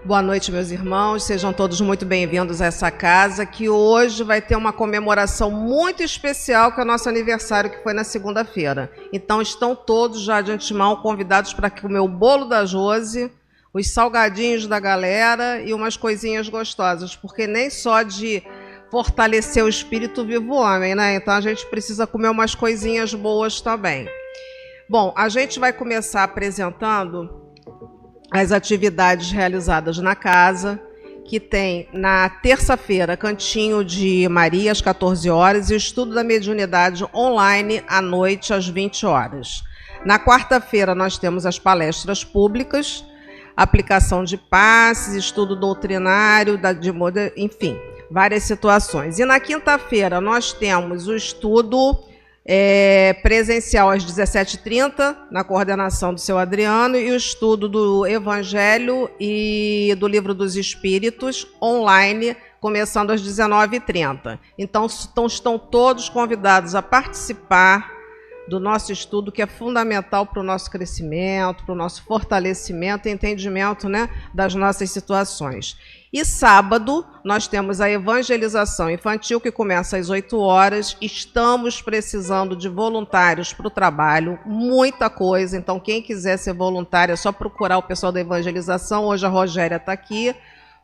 Boa noite, meus irmãos. Sejam todos muito bem-vindos a essa casa, que hoje vai ter uma comemoração muito especial, que é o nosso aniversário, que foi na segunda-feira. Então, estão todos já de antemão convidados para comer o bolo da Josi, os salgadinhos da galera e umas coisinhas gostosas, porque nem só de fortalecer o espírito vive o homem, né? Então, a gente precisa comer umas coisinhas boas também. Bom, a gente vai começar apresentando as atividades realizadas na casa, que tem na terça-feira Cantinho de Maria às 14 horas e o estudo da mediunidade online à noite às 20 horas. Na quarta-feira nós temos as palestras públicas, aplicação de passes, estudo doutrinário, enfim, várias situações. E na quinta-feira nós temos o estudo presencial às 17h30, na coordenação do seu Adriano, e o estudo do Evangelho e do Livro dos Espíritos, online, começando às 19h30. Então, estão todos convidados a participar do nosso estudo, que é fundamental para o nosso crescimento, para o nosso fortalecimento e entendimento, né, das nossas situações. E sábado, nós temos a evangelização infantil, que começa às 8 horas. Estamos precisando de voluntários para o trabalho, muita coisa. Então, quem quiser ser voluntário, é só procurar o pessoal da evangelização. Hoje a Rogéria está aqui,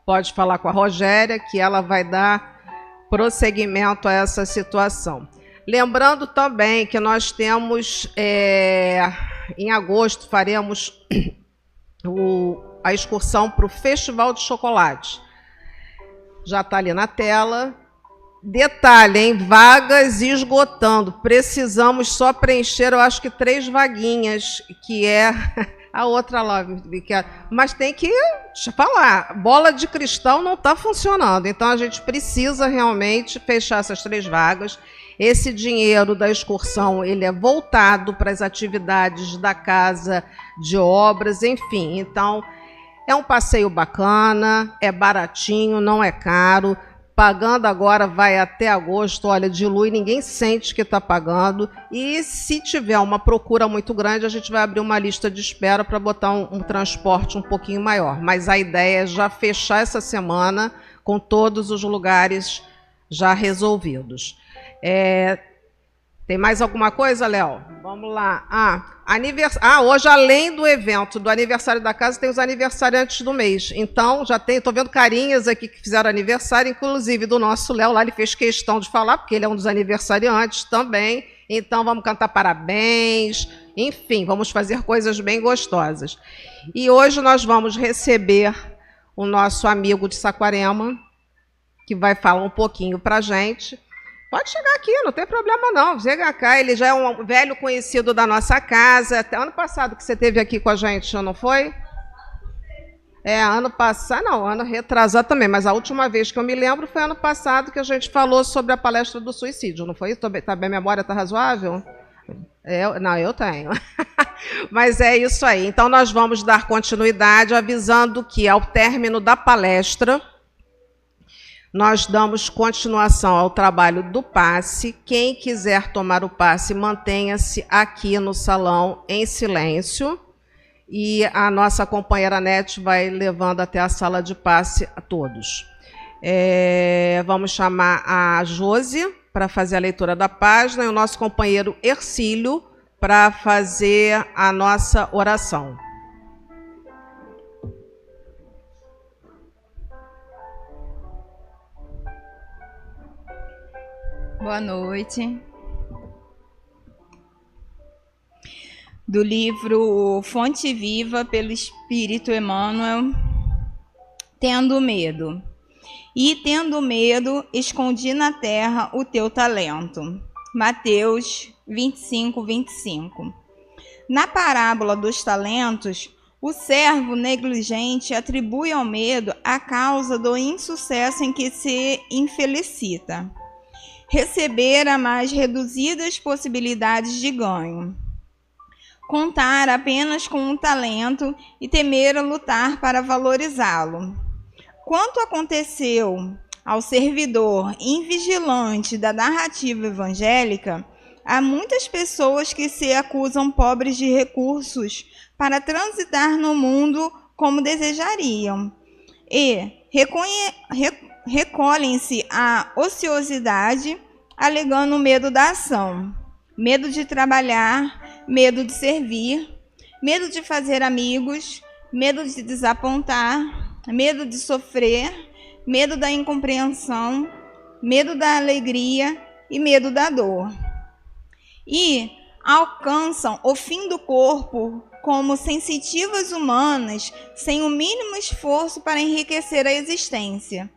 pode falar com a Rogéria, que ela vai dar prosseguimento a essa situação. Lembrando também que nós temos, em agosto, faremos a excursão para o Festival de Chocolate. Já está ali na tela. Detalhe, hein? Vagas esgotando. Precisamos só preencher, eu acho que 3 vaguinhas, que é a outra lá. Mas tem que falar, bola de cristal não está funcionando. Então, a gente precisa realmente fechar essas 3 vagas. Esse dinheiro da excursão, ele é voltado para as atividades da Casa de Obras, enfim. Então, é um passeio bacana, é baratinho, não é caro. Pagando agora vai até agosto, olha, dilui, ninguém sente que está pagando. E se tiver uma procura muito grande, a gente vai abrir uma lista de espera para botar um transporte um pouquinho maior. Mas a ideia é já fechar essa semana com todos os lugares já resolvidos. Tem mais alguma coisa, Léo? Vamos lá. Hoje, além do evento do aniversário da casa, tem os aniversariantes do mês. Então, já tem, estou vendo carinhas aqui que fizeram aniversário, inclusive do nosso Léo lá, ele fez questão de falar, porque ele é um dos aniversariantes também. Então, vamos cantar parabéns, enfim, vamos fazer coisas bem gostosas. E hoje nós vamos receber o nosso amigo de Saquarema, que vai falar um pouquinho para a gente. Pode chegar aqui, não tem problema não. Chega cá, ele já é um velho conhecido da nossa casa. Até ano passado que você esteve aqui com a gente, não foi? Ano passado, não, ano retrasado também. Mas a última vez que eu me lembro foi ano passado que a gente falou sobre a palestra do suicídio, não foi? Tá bem, a memória está razoável? Não, eu tenho. Mas é isso aí. Então, nós vamos dar continuidade avisando que, ao término da palestra, nós damos continuação ao trabalho do passe. Quem quiser tomar o passe, mantenha-se aqui no salão em silêncio. E a nossa companheira Nete vai levando até a sala de passe a todos. Vamos chamar a Josi para fazer a leitura da página e o nosso companheiro Ercílio para fazer a nossa oração. Boa noite. Do livro Fonte Viva, pelo Espírito Emmanuel, Tendo Medo. E tendo medo, escondi na terra o teu talento. Mateus 25, 25. Na parábola dos talentos, o servo negligente atribui ao medo a causa do insucesso em que se infelicita. Receber as mais reduzidas possibilidades de ganho. Contar apenas com um talento e temer a lutar para valorizá-lo. Quanto aconteceu ao servidor invigilante da narrativa evangélica, há muitas pessoas que se acusam pobres de recursos para transitar no mundo como desejariam. e recolhem-se à ociosidade, alegando medo da ação, medo de trabalhar, medo de servir, medo de fazer amigos, medo de desapontar, medo de sofrer, medo da incompreensão, medo da alegria e medo da dor. E alcançam o fim do corpo como sensitivas humanas, sem o mínimo esforço para enriquecer a existência.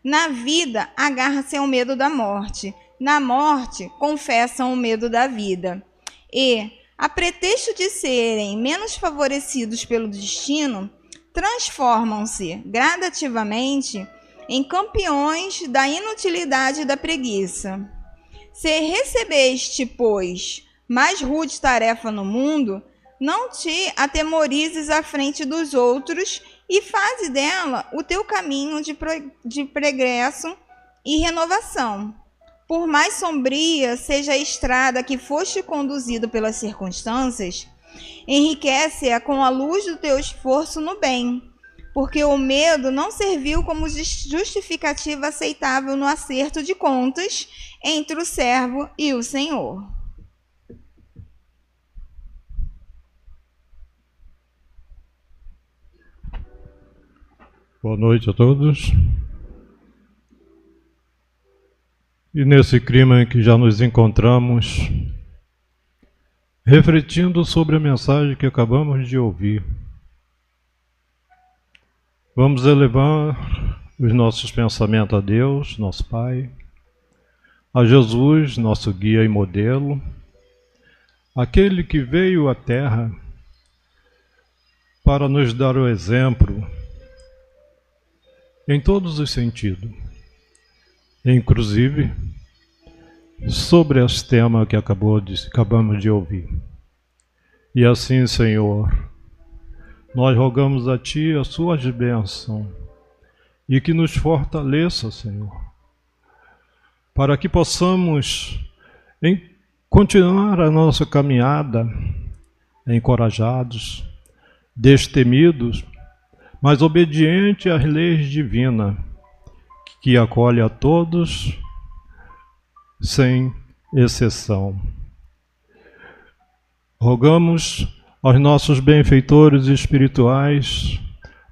Na vida, agarram-se ao medo da morte. Na morte, confessam o medo da vida. E, a pretexto de serem menos favorecidos pelo destino, transformam-se gradativamente em campeões da inutilidade e da preguiça. Se recebeste, pois, mais rude tarefa no mundo, não te atemorizes à frente dos outros e faze dela o teu caminho de progresso e renovação. Por mais sombria seja a estrada que foste conduzido pelas circunstâncias, enriquece-a com a luz do teu esforço no bem, porque o medo não serviu como justificativa aceitável no acerto de contas entre o servo e o Senhor. Boa noite a todos. E nesse clima em que já nos encontramos, refletindo sobre a mensagem que acabamos de ouvir, vamos elevar os nossos pensamentos a Deus, nosso Pai, a Jesus, nosso guia e modelo, aquele que veio à Terra para nos dar o exemplo em todos os sentidos, inclusive sobre esse tema que acabamos de ouvir. E assim, Senhor, nós rogamos a Ti as Suas bênçãos e que nos fortaleça, Senhor, para que possamos continuar a nossa caminhada encorajados, destemidos, mas obediente às leis divinas, que acolhe a todos, sem exceção. Rogamos aos nossos benfeitores espirituais,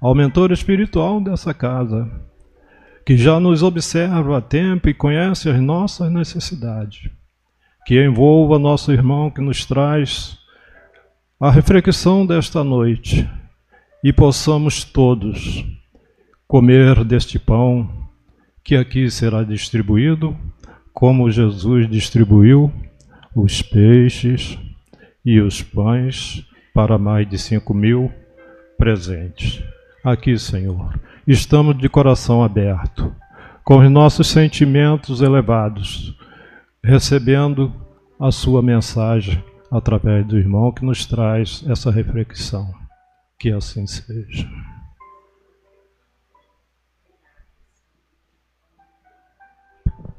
ao mentor espiritual dessa casa, que já nos observa a tempo e conhece as nossas necessidades, que envolva nosso irmão que nos traz a reflexão desta noite, e possamos todos comer deste pão que aqui será distribuído, como Jesus distribuiu os peixes e os pães para mais de 5.000 presentes. Aqui, Senhor, estamos de coração aberto, com os nossos sentimentos elevados, recebendo a sua mensagem através do irmão que nos traz essa reflexão. Que assim seja.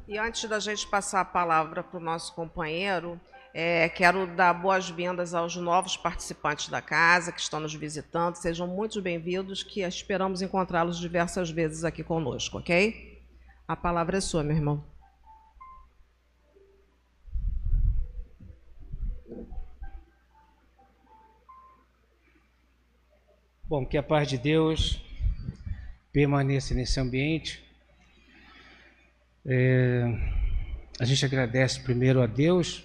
E antes da gente passar a palavra para o nosso companheiro, quero dar boas-vindas aos novos participantes da casa que estão nos visitando. Sejam muito bem-vindos, que esperamos encontrá-los diversas vezes aqui conosco, ok? A palavra é sua, meu irmão. Bom, que a paz de Deus permaneça nesse ambiente. A gente agradece primeiro a Deus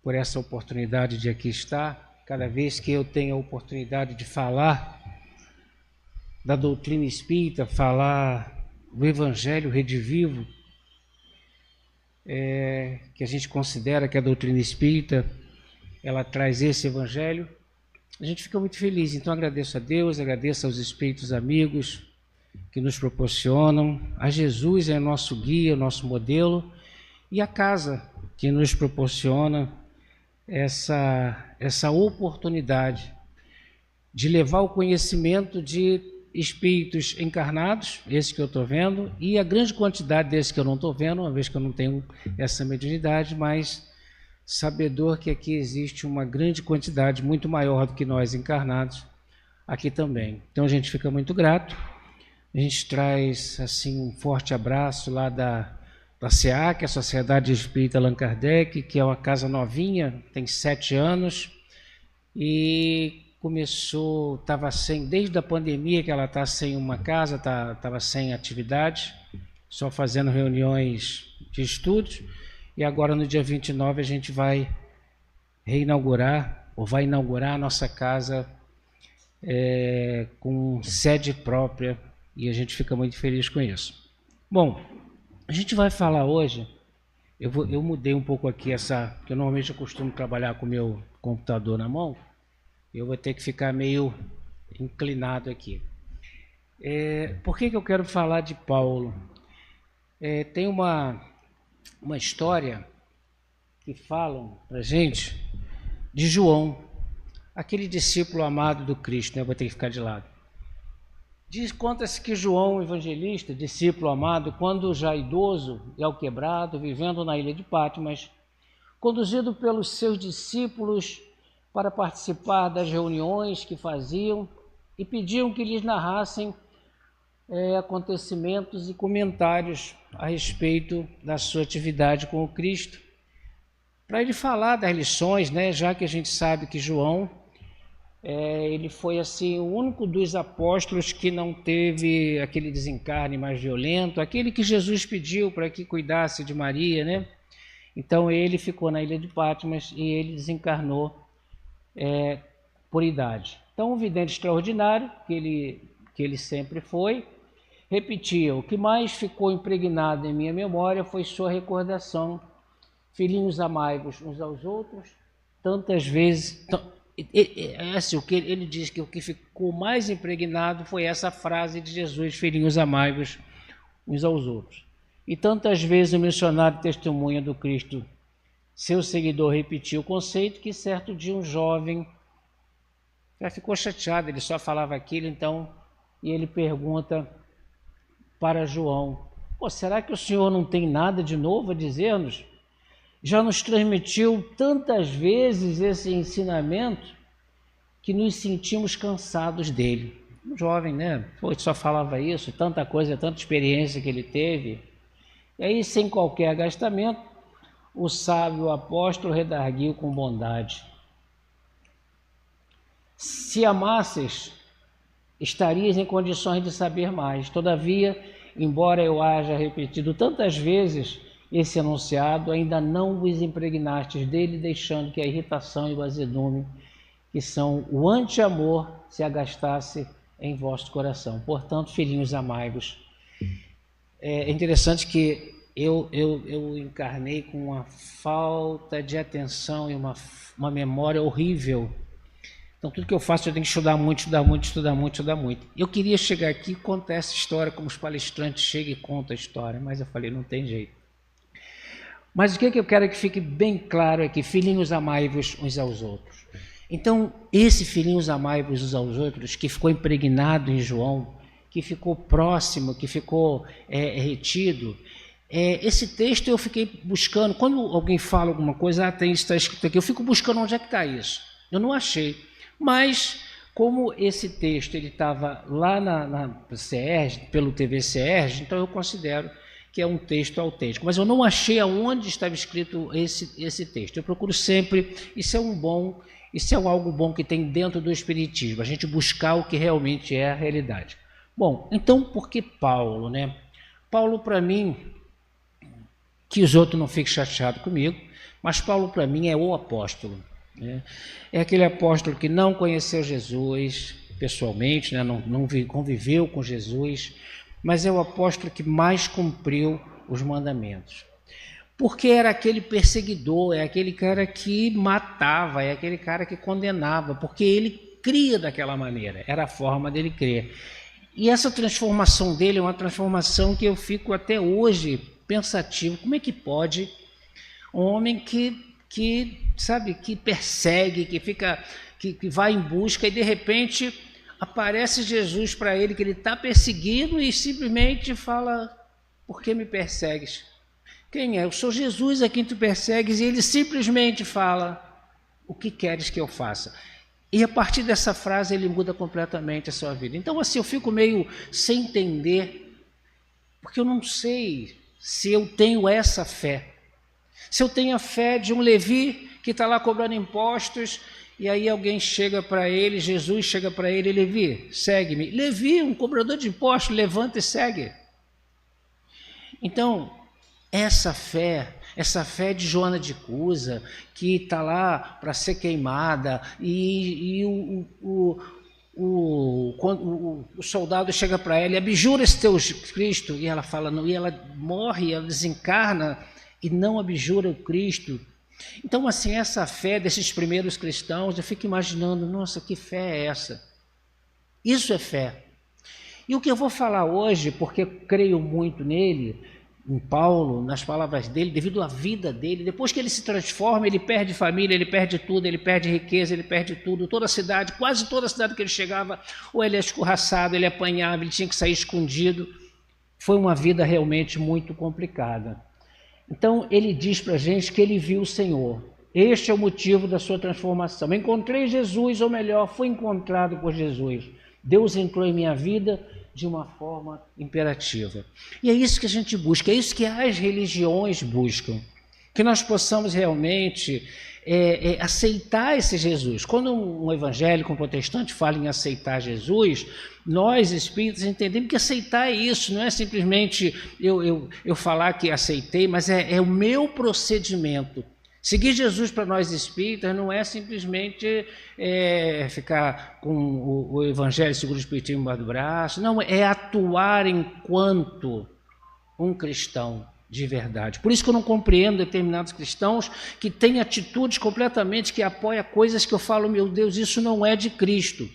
por essa oportunidade de aqui estar. Cada vez que eu tenho a oportunidade de falar da doutrina espírita, falar do Evangelho redivivo, que a gente considera que a doutrina espírita, ela traz esse Evangelho, a gente fica muito feliz. Então agradeço a Deus, agradeço aos espíritos amigos que nos proporcionam, a Jesus é nosso guia, nosso modelo, e a casa que nos proporciona essa oportunidade de levar o conhecimento de espíritos encarnados, esse que eu estou vendo, e a grande quantidade desses que eu não estou vendo, uma vez que eu não tenho essa mediunidade, mas sabedor que aqui existe uma grande quantidade, muito maior do que nós encarnados, aqui também. Então a gente fica muito grato A gente traz assim um forte abraço lá da SEAC, a Sociedade Espírita Allan Kardec, que é uma casa novinha, tem 7 anos, e começou, estava sem, desde a pandemia que ela está sem uma casa, estava sem atividade, só fazendo reuniões de estudos, e agora no dia 29 a gente vai reinaugurar, ou vai inaugurar a nossa casa com sede própria, e a gente fica muito feliz com isso. Bom, a gente vai falar hoje, eu mudei um pouco aqui porque eu normalmente eu costumo trabalhar com o meu computador na mão, eu vou ter que ficar meio inclinado aqui. Por que eu quero falar de Paulo? Tem uma história que falam para a gente de João, aquele discípulo amado do Cristo, né? Eu vou ter que ficar de lado. Conta-se que João, evangelista, discípulo amado, quando já idoso e alquebrado, vivendo na ilha de Patmos, conduzido pelos seus discípulos para participar das reuniões que faziam e pediam que lhes narrassem acontecimentos e comentários a respeito da sua atividade com o Cristo, para ele falar das lições, né? Já que a gente sabe que João ele foi assim o único dos apóstolos que não teve aquele desencarne mais violento, aquele que Jesus pediu para que cuidasse de Maria, né? Então ele ficou na ilha de Patmos e ele desencarnou por idade. Então um vidente extraordinário que ele sempre foi, repetia: o que mais ficou impregnado em minha memória foi sua recordação, filhinhos amai-vos uns aos outros, tantas vezes. Assim, o que ele diz que o que ficou mais impregnado foi essa frase de Jesus: filhinhos amai-vos uns aos outros. E tantas vezes o missionário testemunha do Cristo, seu seguidor, repetiu o conceito, que certo dia um jovem já ficou chateado, ele só falava aquilo, então, e ele pergunta para João: será que o senhor não tem nada de novo a dizer-nos? Já nos transmitiu tantas vezes esse ensinamento que nos sentimos cansados dele. Um jovem, né? Só falava isso, tanta coisa, tanta experiência que ele teve. E aí, sem qualquer agastamento, o sábio apóstolo redarguiu com bondade: se amasses, estarias em condições de saber mais. Todavia, embora eu haja repetido tantas vezes esse enunciado, ainda não vos impregnastes dele, deixando que a irritação e o azedume, que são o anti-amor, se agastasse em vosso coração. Portanto, filhinhos amai-vos. É interessante que eu encarnei com uma falta de atenção e uma memória horrível. Então, tudo que eu faço eu tenho que estudar muito. Eu queria chegar aqui e contar essa história, como os palestrantes chegam e contam a história, mas eu falei, não tem jeito. Mas o que eu quero que fique bem claro é que filhinhos amai-vos uns aos outros. Então, esse filhinhos amai-vos uns aos outros, que ficou impregnado em João, que ficou próximo, que ficou retido, esse texto eu fiquei buscando. Quando alguém fala alguma coisa, tem isso, está escrito aqui, eu fico buscando onde é que está isso. Eu não achei. Mas, como esse texto ele estava lá na CERJ, pelo TV CERJ, então eu considero que é um texto autêntico, mas eu não achei aonde estava escrito esse texto. Eu procuro sempre, isso é algo bom que tem dentro do Espiritismo, a gente buscar o que realmente é a realidade. Bom, então por que Paulo, né? Paulo, para mim, que os outros não fiquem chateados comigo, mas Paulo, para mim, é o apóstolo, né? É aquele apóstolo que não conheceu Jesus pessoalmente, né? não conviveu com Jesus, mas é o apóstolo que mais cumpriu os mandamentos. Porque era aquele perseguidor, é aquele cara que matava, é aquele cara que condenava, porque ele cria daquela maneira, era a forma dele crer. E essa transformação dele é uma transformação que eu fico até hoje pensativo. Como é que pode um homem que sabe, que persegue, que vai em busca e de repente aparece Jesus para ele, que ele está perseguindo, e simplesmente fala: por que me persegues? Quem é? Eu sou Jesus a quem tu persegues. E ele simplesmente fala: o que queres que eu faça? E a partir dessa frase ele muda completamente a sua vida. Então assim, eu fico meio sem entender, porque eu não sei se eu tenho essa fé. Se eu tenho a fé de um Levi que está lá cobrando impostos, e aí alguém chega para ele, Jesus chega para ele, Levi, segue-me. Levi, um cobrador de impostos, levanta e segue. Então, essa fé de Joana de Cusa, que está lá para ser queimada, e o soldado chega para ela, abjura esse teu Cristo, e ela fala não, e ela morre, ela desencarna, e não abjura o Cristo. Então, assim, essa fé desses primeiros cristãos, eu fico imaginando, nossa, que fé é essa? Isso é fé. E o que eu vou falar hoje, porque eu creio muito nele, em Paulo, nas palavras dele, devido à vida dele, depois que ele se transforma, ele perde família, ele perde tudo, ele perde riqueza, ele perde tudo, toda a cidade, quase toda a cidade que ele chegava, ou ele é escorraçado, ele apanhava, ele tinha que sair escondido. Foi uma vida realmente muito complicada. Então, ele diz para a gente que ele viu o Senhor. Este é o motivo da sua transformação. Encontrei Jesus, ou melhor, fui encontrado por Jesus. Deus entrou em minha vida de uma forma imperativa. E é isso que a gente busca, é isso que as religiões buscam. Que nós possamos realmente aceitar esse Jesus. Quando um evangélico, um protestante fala em aceitar Jesus, nós espíritas entendemos que aceitar é isso, não é simplesmente eu falar que aceitei, mas é o meu procedimento. Seguir Jesus para nós espíritas não é simplesmente ficar com o Evangelho segundo o Espiritismo embaixo do braço, não, é atuar enquanto um cristão de verdade. Por isso que eu não compreendo determinados cristãos que têm atitudes completamente que apoiam coisas que eu falo, meu Deus, isso não é de Cristo,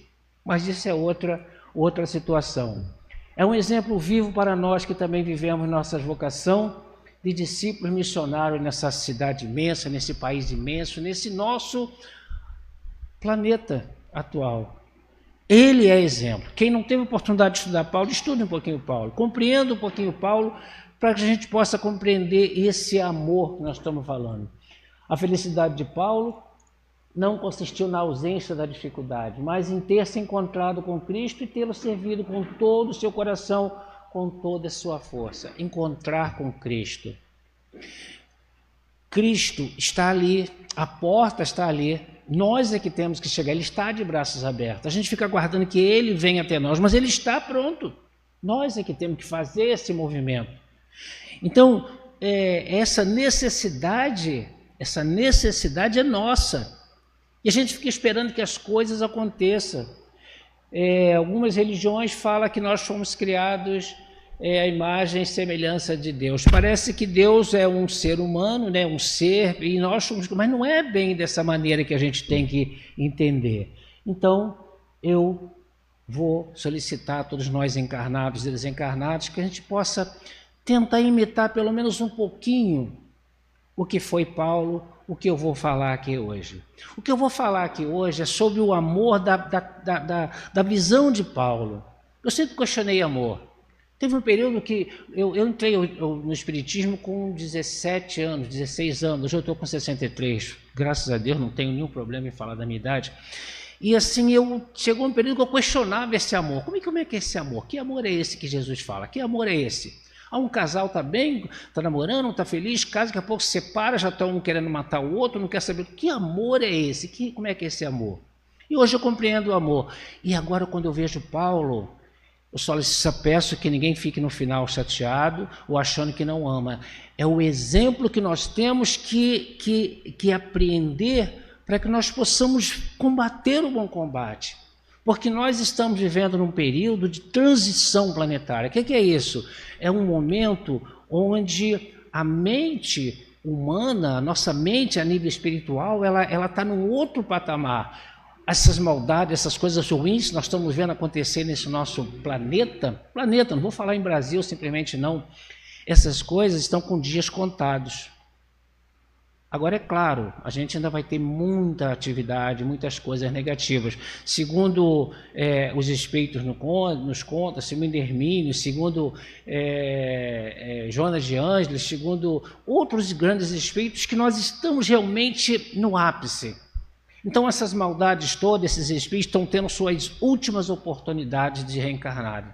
mas isso é outra situação. É um exemplo vivo para nós que também vivemos nossa vocação de discípulos missionários nessa cidade imensa, nesse país imenso, nesse nosso planeta atual. Ele é exemplo. Quem não teve oportunidade de estudar Paulo, estude um pouquinho Paulo, compreenda um pouquinho Paulo, para que a gente possa compreender esse amor que nós estamos falando. A felicidade de Paulo não consistiu na ausência da dificuldade, mas em ter se encontrado com Cristo e tê-lo servido com todo o seu coração, com toda a sua força. Encontrar com Cristo. Cristo está ali, a porta está ali, nós é que temos que chegar, ele está de braços abertos. A gente fica aguardando que ele venha até nós, mas ele está pronto. Nós é que temos que fazer esse movimento. Então, essa necessidade é nossa. E a gente fica esperando que as coisas aconteçam. Algumas religiões falam que nós fomos criados à imagem e semelhança de Deus. Parece que Deus é um ser humano, né, um ser, e nós somos, mas não é bem dessa maneira que a gente tem que entender. Então, eu vou solicitar a todos nós encarnados e desencarnados que a gente possa tentar imitar pelo menos um pouquinho o que foi Paulo, o que eu vou falar aqui hoje. O que eu vou falar aqui hoje é sobre o amor da visão de Paulo. Eu sempre questionei amor. Teve um período que eu entrei no Espiritismo com 17 anos, 16 anos, hoje eu estou com 63, graças a Deus, não tenho nenhum problema em falar da minha idade. E assim, chegou um período que eu questionava esse amor. Como é que é esse amor? Que amor é esse que Jesus fala? Que amor é esse? Um casal está bem, está namorando, está feliz, casa, daqui a pouco se separa, já está um querendo matar o outro, não quer saber. Que amor é esse? Como é que é esse amor? E hoje eu compreendo o amor. E agora, quando eu vejo Paulo, eu só peço que ninguém fique no final chateado ou achando que não ama. É o exemplo que nós temos que apreender para que nós possamos combater o bom combate. Porque nós estamos vivendo num período de transição planetária. O que é isso? É um momento onde a mente humana, a nossa mente a nível espiritual, ela está num outro patamar. Essas maldades, essas coisas ruins que nós estamos vendo acontecer nesse nosso planeta, não vou falar em Brasil simplesmente não, essas coisas estão com dias contados. Agora, é claro, a gente ainda vai ter muita atividade, muitas coisas negativas. Segundo os espíritos nos contam, segundo Hermínio, segundo Jonas de Ângeles, segundo outros grandes espíritos, que nós estamos realmente no ápice. Então essas maldades todas, esses espíritos estão tendo suas últimas oportunidades de reencarnarem.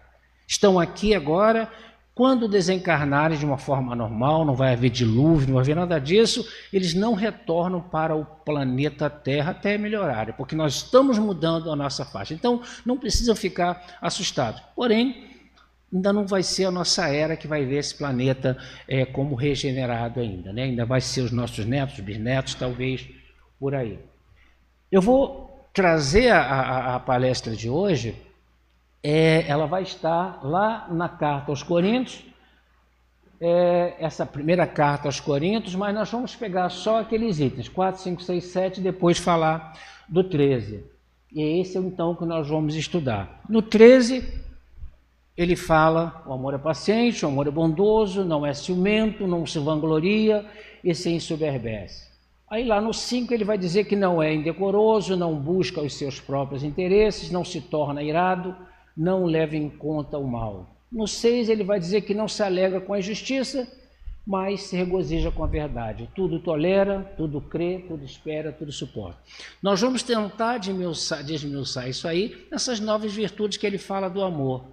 Estão aqui agora, quando desencarnarem de uma forma normal, não vai haver dilúvio, não vai haver nada disso, eles não retornam para o planeta Terra até melhorarem, porque nós estamos mudando a nossa faixa. Então não precisam ficar assustados. Porém, ainda não vai ser a nossa era que vai ver esse planeta como regenerado ainda, né? Ainda vai ser os nossos netos, bisnetos, talvez por aí. Eu vou trazer a palestra de hoje, ela vai estar lá na Carta aos Coríntios, essa primeira Carta aos Coríntios, mas nós vamos pegar só aqueles itens, 4, 5, 6, 7, e depois falar do 13. E é esse então que nós vamos estudar. No 13, ele fala: o amor é paciente, o amor é bondoso, não é ciumento, não se vangloria e se ensoberbece. Aí lá no 5 ele vai dizer que não é indecoroso, não busca os seus próprios interesses, não se torna irado, não leva em conta o mal. No 6 ele vai dizer que não se alegra com a injustiça, mas se regozija com a verdade. Tudo tolera, tudo crê, tudo espera, tudo suporta. Nós vamos tentar desmiuçar isso aí, nessas 9 virtudes que ele fala do amor.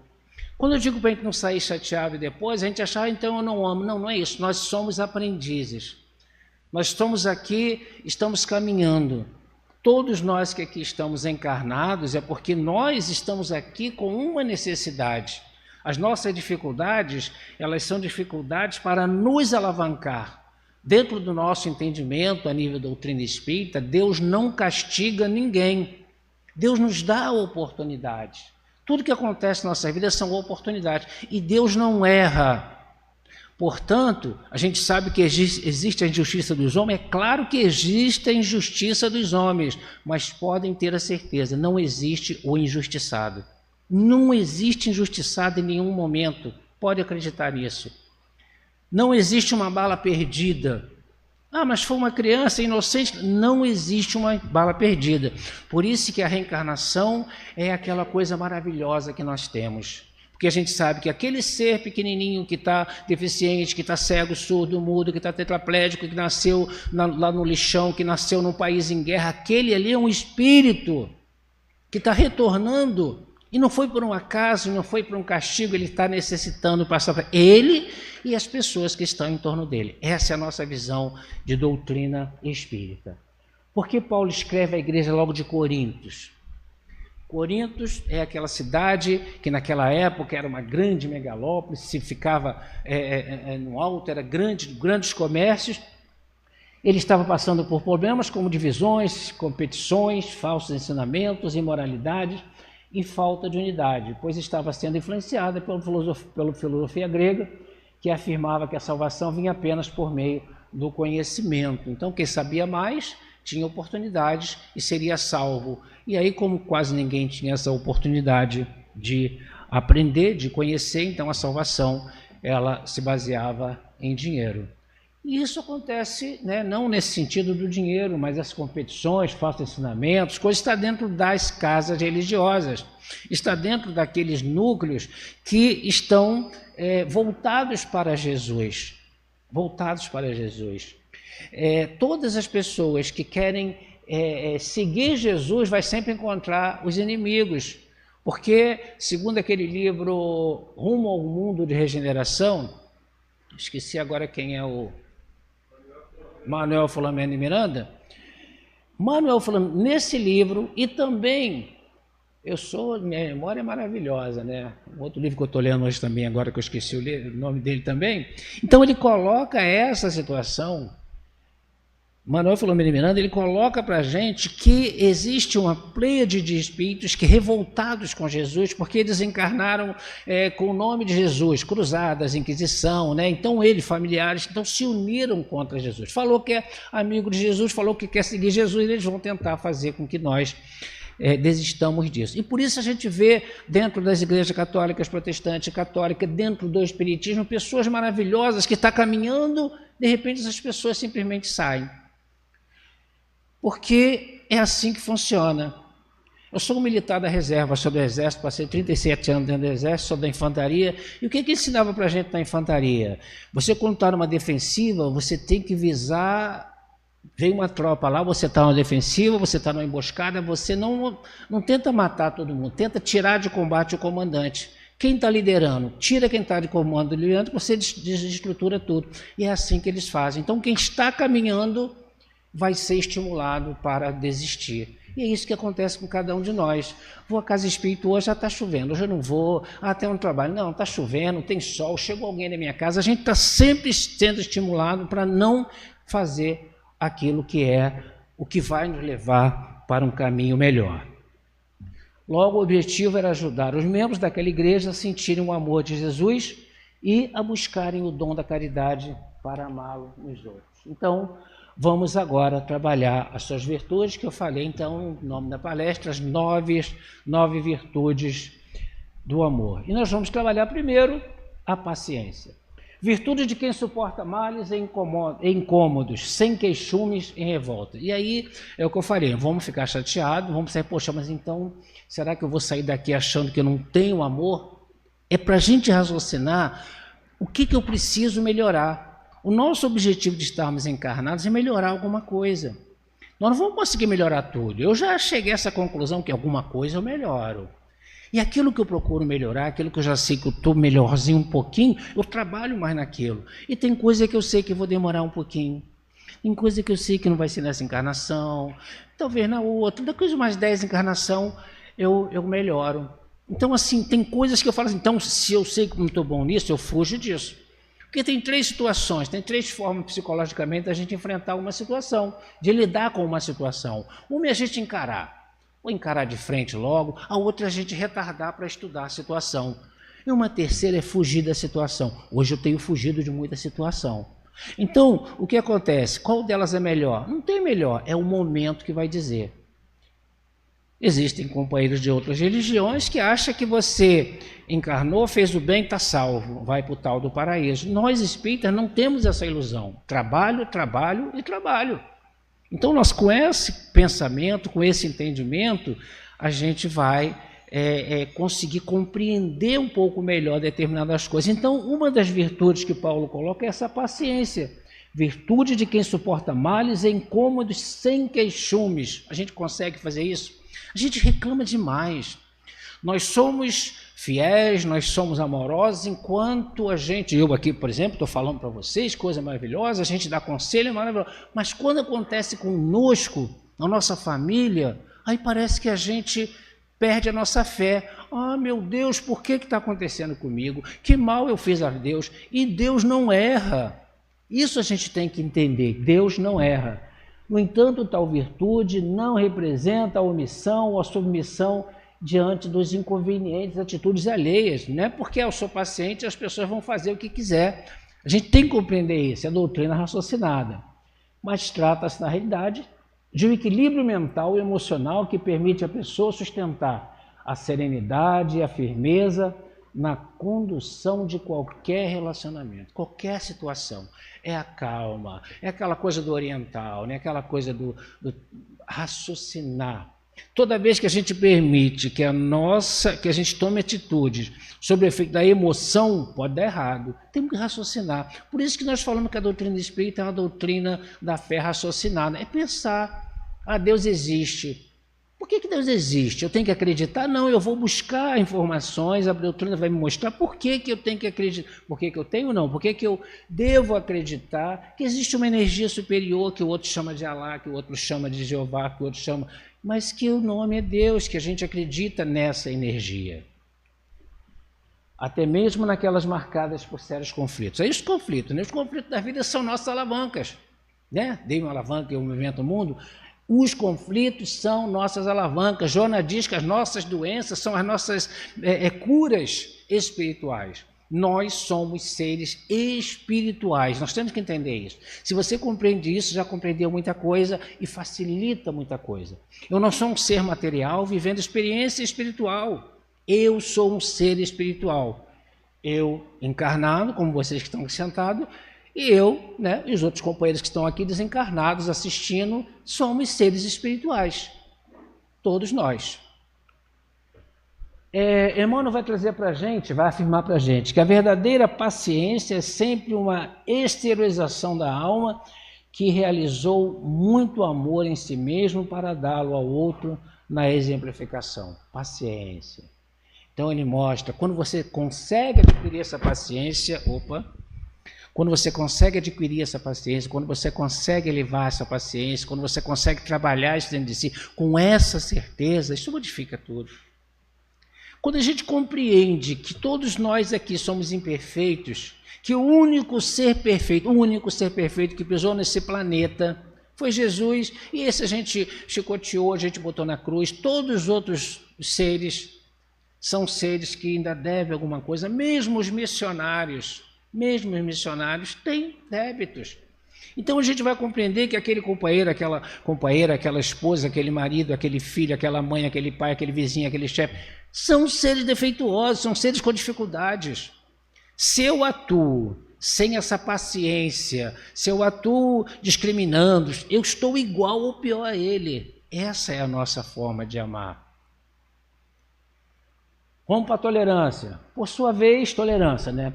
Quando eu digo para a gente não sair chateado e depois, a gente achar, então eu não amo. Não, não é isso. Nós somos aprendizes. Nós estamos aqui, estamos caminhando. Todos nós que aqui estamos encarnados é porque nós estamos aqui com uma necessidade. As nossas dificuldades, elas são dificuldades para nos alavancar. Dentro do nosso entendimento, a nível da doutrina espírita, Deus não castiga ninguém. Deus nos dá a oportunidade. Tudo que acontece na nossa vida são oportunidades. E Deus não erra. Portanto, a gente sabe que existe a injustiça dos homens. É claro que existe a injustiça dos homens, mas podem ter a certeza, não existe o injustiçado. Não existe injustiçado em nenhum momento. Pode acreditar nisso. Não existe uma bala perdida. Ah, mas foi uma criança inocente. Não existe uma bala perdida. Por isso que a reencarnação é aquela coisa maravilhosa que nós temos. Porque a gente sabe que aquele ser pequenininho que está deficiente, que está cego, surdo, mudo, que está tetraplégico, que nasceu lá no lixão, que nasceu num país em guerra, aquele ali é um espírito que está retornando. E não foi por um acaso, não foi por um castigo, ele está necessitando passar para ele e as pessoas que estão em torno dele. Essa é a nossa visão de doutrina espírita. Por que Paulo escreve à igreja logo de Corintos? Corintos é aquela cidade que naquela época era uma grande megalópole, se ficava no alto, era grandes comércios. Ele estava passando por problemas como divisões, competições, falsos ensinamentos, imoralidades e falta de unidade, pois estava sendo influenciada pela filosofia grega, que afirmava que a salvação vinha apenas por meio do conhecimento. Então, quem sabia mais tinha oportunidades e seria salvo. E aí, como quase ninguém tinha essa oportunidade de aprender, de conhecer, então a salvação ela se baseava em dinheiro. E isso acontece, né, não nesse sentido do dinheiro, mas as competições, falsos ensinamentos, coisas está dentro das casas religiosas, está dentro daqueles núcleos que estão voltados para Jesus, todas as pessoas que querem seguir Jesus vai sempre encontrar os inimigos, porque, segundo aquele livro Rumo ao Mundo de Regeneração, esqueci agora quem é o Manuel Filomeno de Miranda. Manuel Filomeno, nesse livro, e também, minha memória é maravilhosa, né? Um outro livro que eu estou lendo hoje também, agora que eu esqueci o nome dele também. Então ele coloca essa situação, Manuel Filomeno de Miranda, ele coloca para a gente que existe uma pleiade de espíritos que revoltados com Jesus, porque eles encarnaram com o nome de Jesus, cruzadas, Inquisição, né? Então familiares, então se uniram contra Jesus. Falou que é amigo de Jesus, falou que quer seguir Jesus, eles vão tentar fazer com que nós desistamos disso. E por isso a gente vê dentro das igrejas católicas, protestantes, católicas, dentro do espiritismo, pessoas maravilhosas que estão caminhando, de repente essas pessoas simplesmente saem. Porque é assim que funciona. Eu sou um militar da reserva, sou do exército, passei 37 anos dentro do exército, sou da infantaria. E o que ensinava para a gente na infantaria? Você, quando está numa defensiva, você tem que visar Vem uma tropa lá, você está na defensiva, você está numa emboscada, você não tenta matar todo mundo, tenta tirar de combate o comandante. Quem está liderando? Tira quem está de comando liderando, você desestrutura tudo. E é assim que eles fazem. Então, quem está caminhando vai ser estimulado para desistir. E é isso que acontece com cada um de nós. Vou à casa espírita hoje, já está chovendo, hoje eu não vou, tem um trabalho, não, está chovendo, tem sol, chegou alguém na minha casa, a gente está sempre sendo estimulado para não fazer aquilo que é o que vai nos levar para um caminho melhor. Logo, o objetivo era ajudar os membros daquela igreja a sentirem o amor de Jesus e a buscarem o dom da caridade para amá-lo nos outros. Então, vamos agora trabalhar as suas virtudes, que eu falei, então, no nome da palestra, as nove virtudes do amor. E nós vamos trabalhar primeiro a paciência. Virtude de quem suporta males e incômodos, sem queixumes e revolta. E aí é o que eu falei, vamos ficar chateados, vamos sair, poxa, mas então, será que eu vou sair daqui achando que eu não tenho amor? É para a gente raciocinar o que eu preciso melhorar. O nosso objetivo de estarmos encarnados é melhorar alguma coisa. Nós não vamos conseguir melhorar tudo. Eu já cheguei a essa conclusão que alguma coisa eu melhoro. E aquilo que eu procuro melhorar, aquilo que eu já sei que eu estou melhorzinho um pouquinho, eu trabalho mais naquilo. E tem coisa que eu sei que eu vou demorar um pouquinho. Tem coisa que eu sei que não vai ser nessa encarnação, talvez na outra. Depois de mais 10 encarnações, eu melhoro. Então, assim, tem coisas que eu falo assim, então, se eu sei que não estou bom nisso, eu fujo disso. Porque tem 3 situações, tem 3 formas psicologicamente da gente enfrentar uma situação, de lidar com uma situação. Uma é a gente encarar. Ou encarar de frente logo, a outra é a gente retardar para estudar a situação. E uma terceira é fugir da situação. Hoje eu tenho fugido de muita situação. Então, o que acontece? Qual delas é melhor? Não tem melhor, é o momento que vai dizer. Existem companheiros de outras religiões que acham que você encarnou, fez o bem, está salvo, vai para o tal do paraíso. Nós espíritas não temos essa ilusão. Trabalho, trabalho e trabalho. Então, nós com esse pensamento, com esse entendimento, a gente vai conseguir compreender um pouco melhor determinadas coisas. Então, uma das virtudes que Paulo coloca é essa paciência. Virtude de quem suporta males e incômodos sem queixumes. A gente consegue fazer isso? A gente reclama demais. Nós somos fiéis, nós somos amorosos, enquanto a gente, eu aqui, por exemplo, estou falando para vocês, coisa maravilhosa, a gente dá conselho maravilhoso, mas quando acontece conosco, na nossa família, aí parece que a gente perde a nossa fé. Ah, meu Deus, por que está acontecendo comigo? Que mal eu fiz a Deus? E Deus não erra. Isso a gente tem que entender, Deus não erra. No entanto, tal virtude não representa a omissão ou a submissão diante dos inconvenientes, atitudes alheias. Não é porque eu sou paciente as pessoas vão fazer o que quiser. A gente tem que compreender isso, é a doutrina raciocinada. Mas trata-se, na realidade, de um equilíbrio mental e emocional que permite à pessoa sustentar a serenidade e a firmeza na condução de qualquer relacionamento, qualquer situação. É a calma, é aquela coisa do oriental, né? Aquela coisa do raciocinar. Toda vez que a gente permite que a gente tome atitudes sob o efeito da emoção, pode dar errado. Temos que raciocinar. Por isso que nós falamos que a doutrina espírita é uma doutrina da fé raciocinada. É pensar, Deus existe. Por que Deus existe? Eu tenho que acreditar? Não, eu vou buscar informações, a doutrina vai me mostrar por que eu tenho que acreditar. Por que eu tenho? Não. Por que eu devo acreditar que existe uma energia superior que o outro chama de Alá, que o outro chama de Jeová, que o outro chama... Mas que o nome é Deus, que a gente acredita nessa energia. Até mesmo naquelas marcadas por sérios conflitos. Aí os conflitos, né? Os conflitos da vida são nossas alavancas. Né? Dei uma alavanca e eu movimento o mundo. Os conflitos são nossas alavancas. Joana diz que as nossas doenças são as nossas curas espirituais. Nós somos seres espirituais, nós temos que entender isso. Se você compreende isso, já compreendeu muita coisa e facilita muita coisa. Eu não sou um ser material vivendo experiência espiritual. Eu sou um ser espiritual. Eu encarnado, como vocês que estão aqui sentados, e eu, né, e os outros companheiros que estão aqui desencarnados, assistindo, somos seres espirituais. Todos nós. Emmanuel vai trazer para a gente, vai afirmar para a gente que a verdadeira paciência é sempre uma exteriorização da alma que realizou muito amor em si mesmo para dá-lo ao outro na exemplificação. Paciência. Então ele mostra, quando você consegue adquirir essa paciência, quando você consegue adquirir essa paciência, quando você consegue elevar essa paciência, quando você consegue trabalhar isso dentro de si, com essa certeza, isso modifica tudo. Quando a gente compreende que todos nós aqui somos imperfeitos, que o único ser perfeito que pisou nesse planeta foi Jesus, e esse a gente chicoteou, a gente botou na cruz, todos os outros seres são seres que ainda devem alguma coisa, mesmo os missionários têm débitos. Então a gente vai compreender que aquele companheiro, aquela companheira, aquela esposa, aquele marido, aquele filho, aquela mãe, aquele pai, aquele vizinho, aquele chefe, são seres defeituosos, são seres com dificuldades. Se eu atuo sem essa paciência, se eu atuo discriminando, eu estou igual ou pior a ele. Essa é a nossa forma de amar. Vamos para a tolerância. Por sua vez, tolerância, né?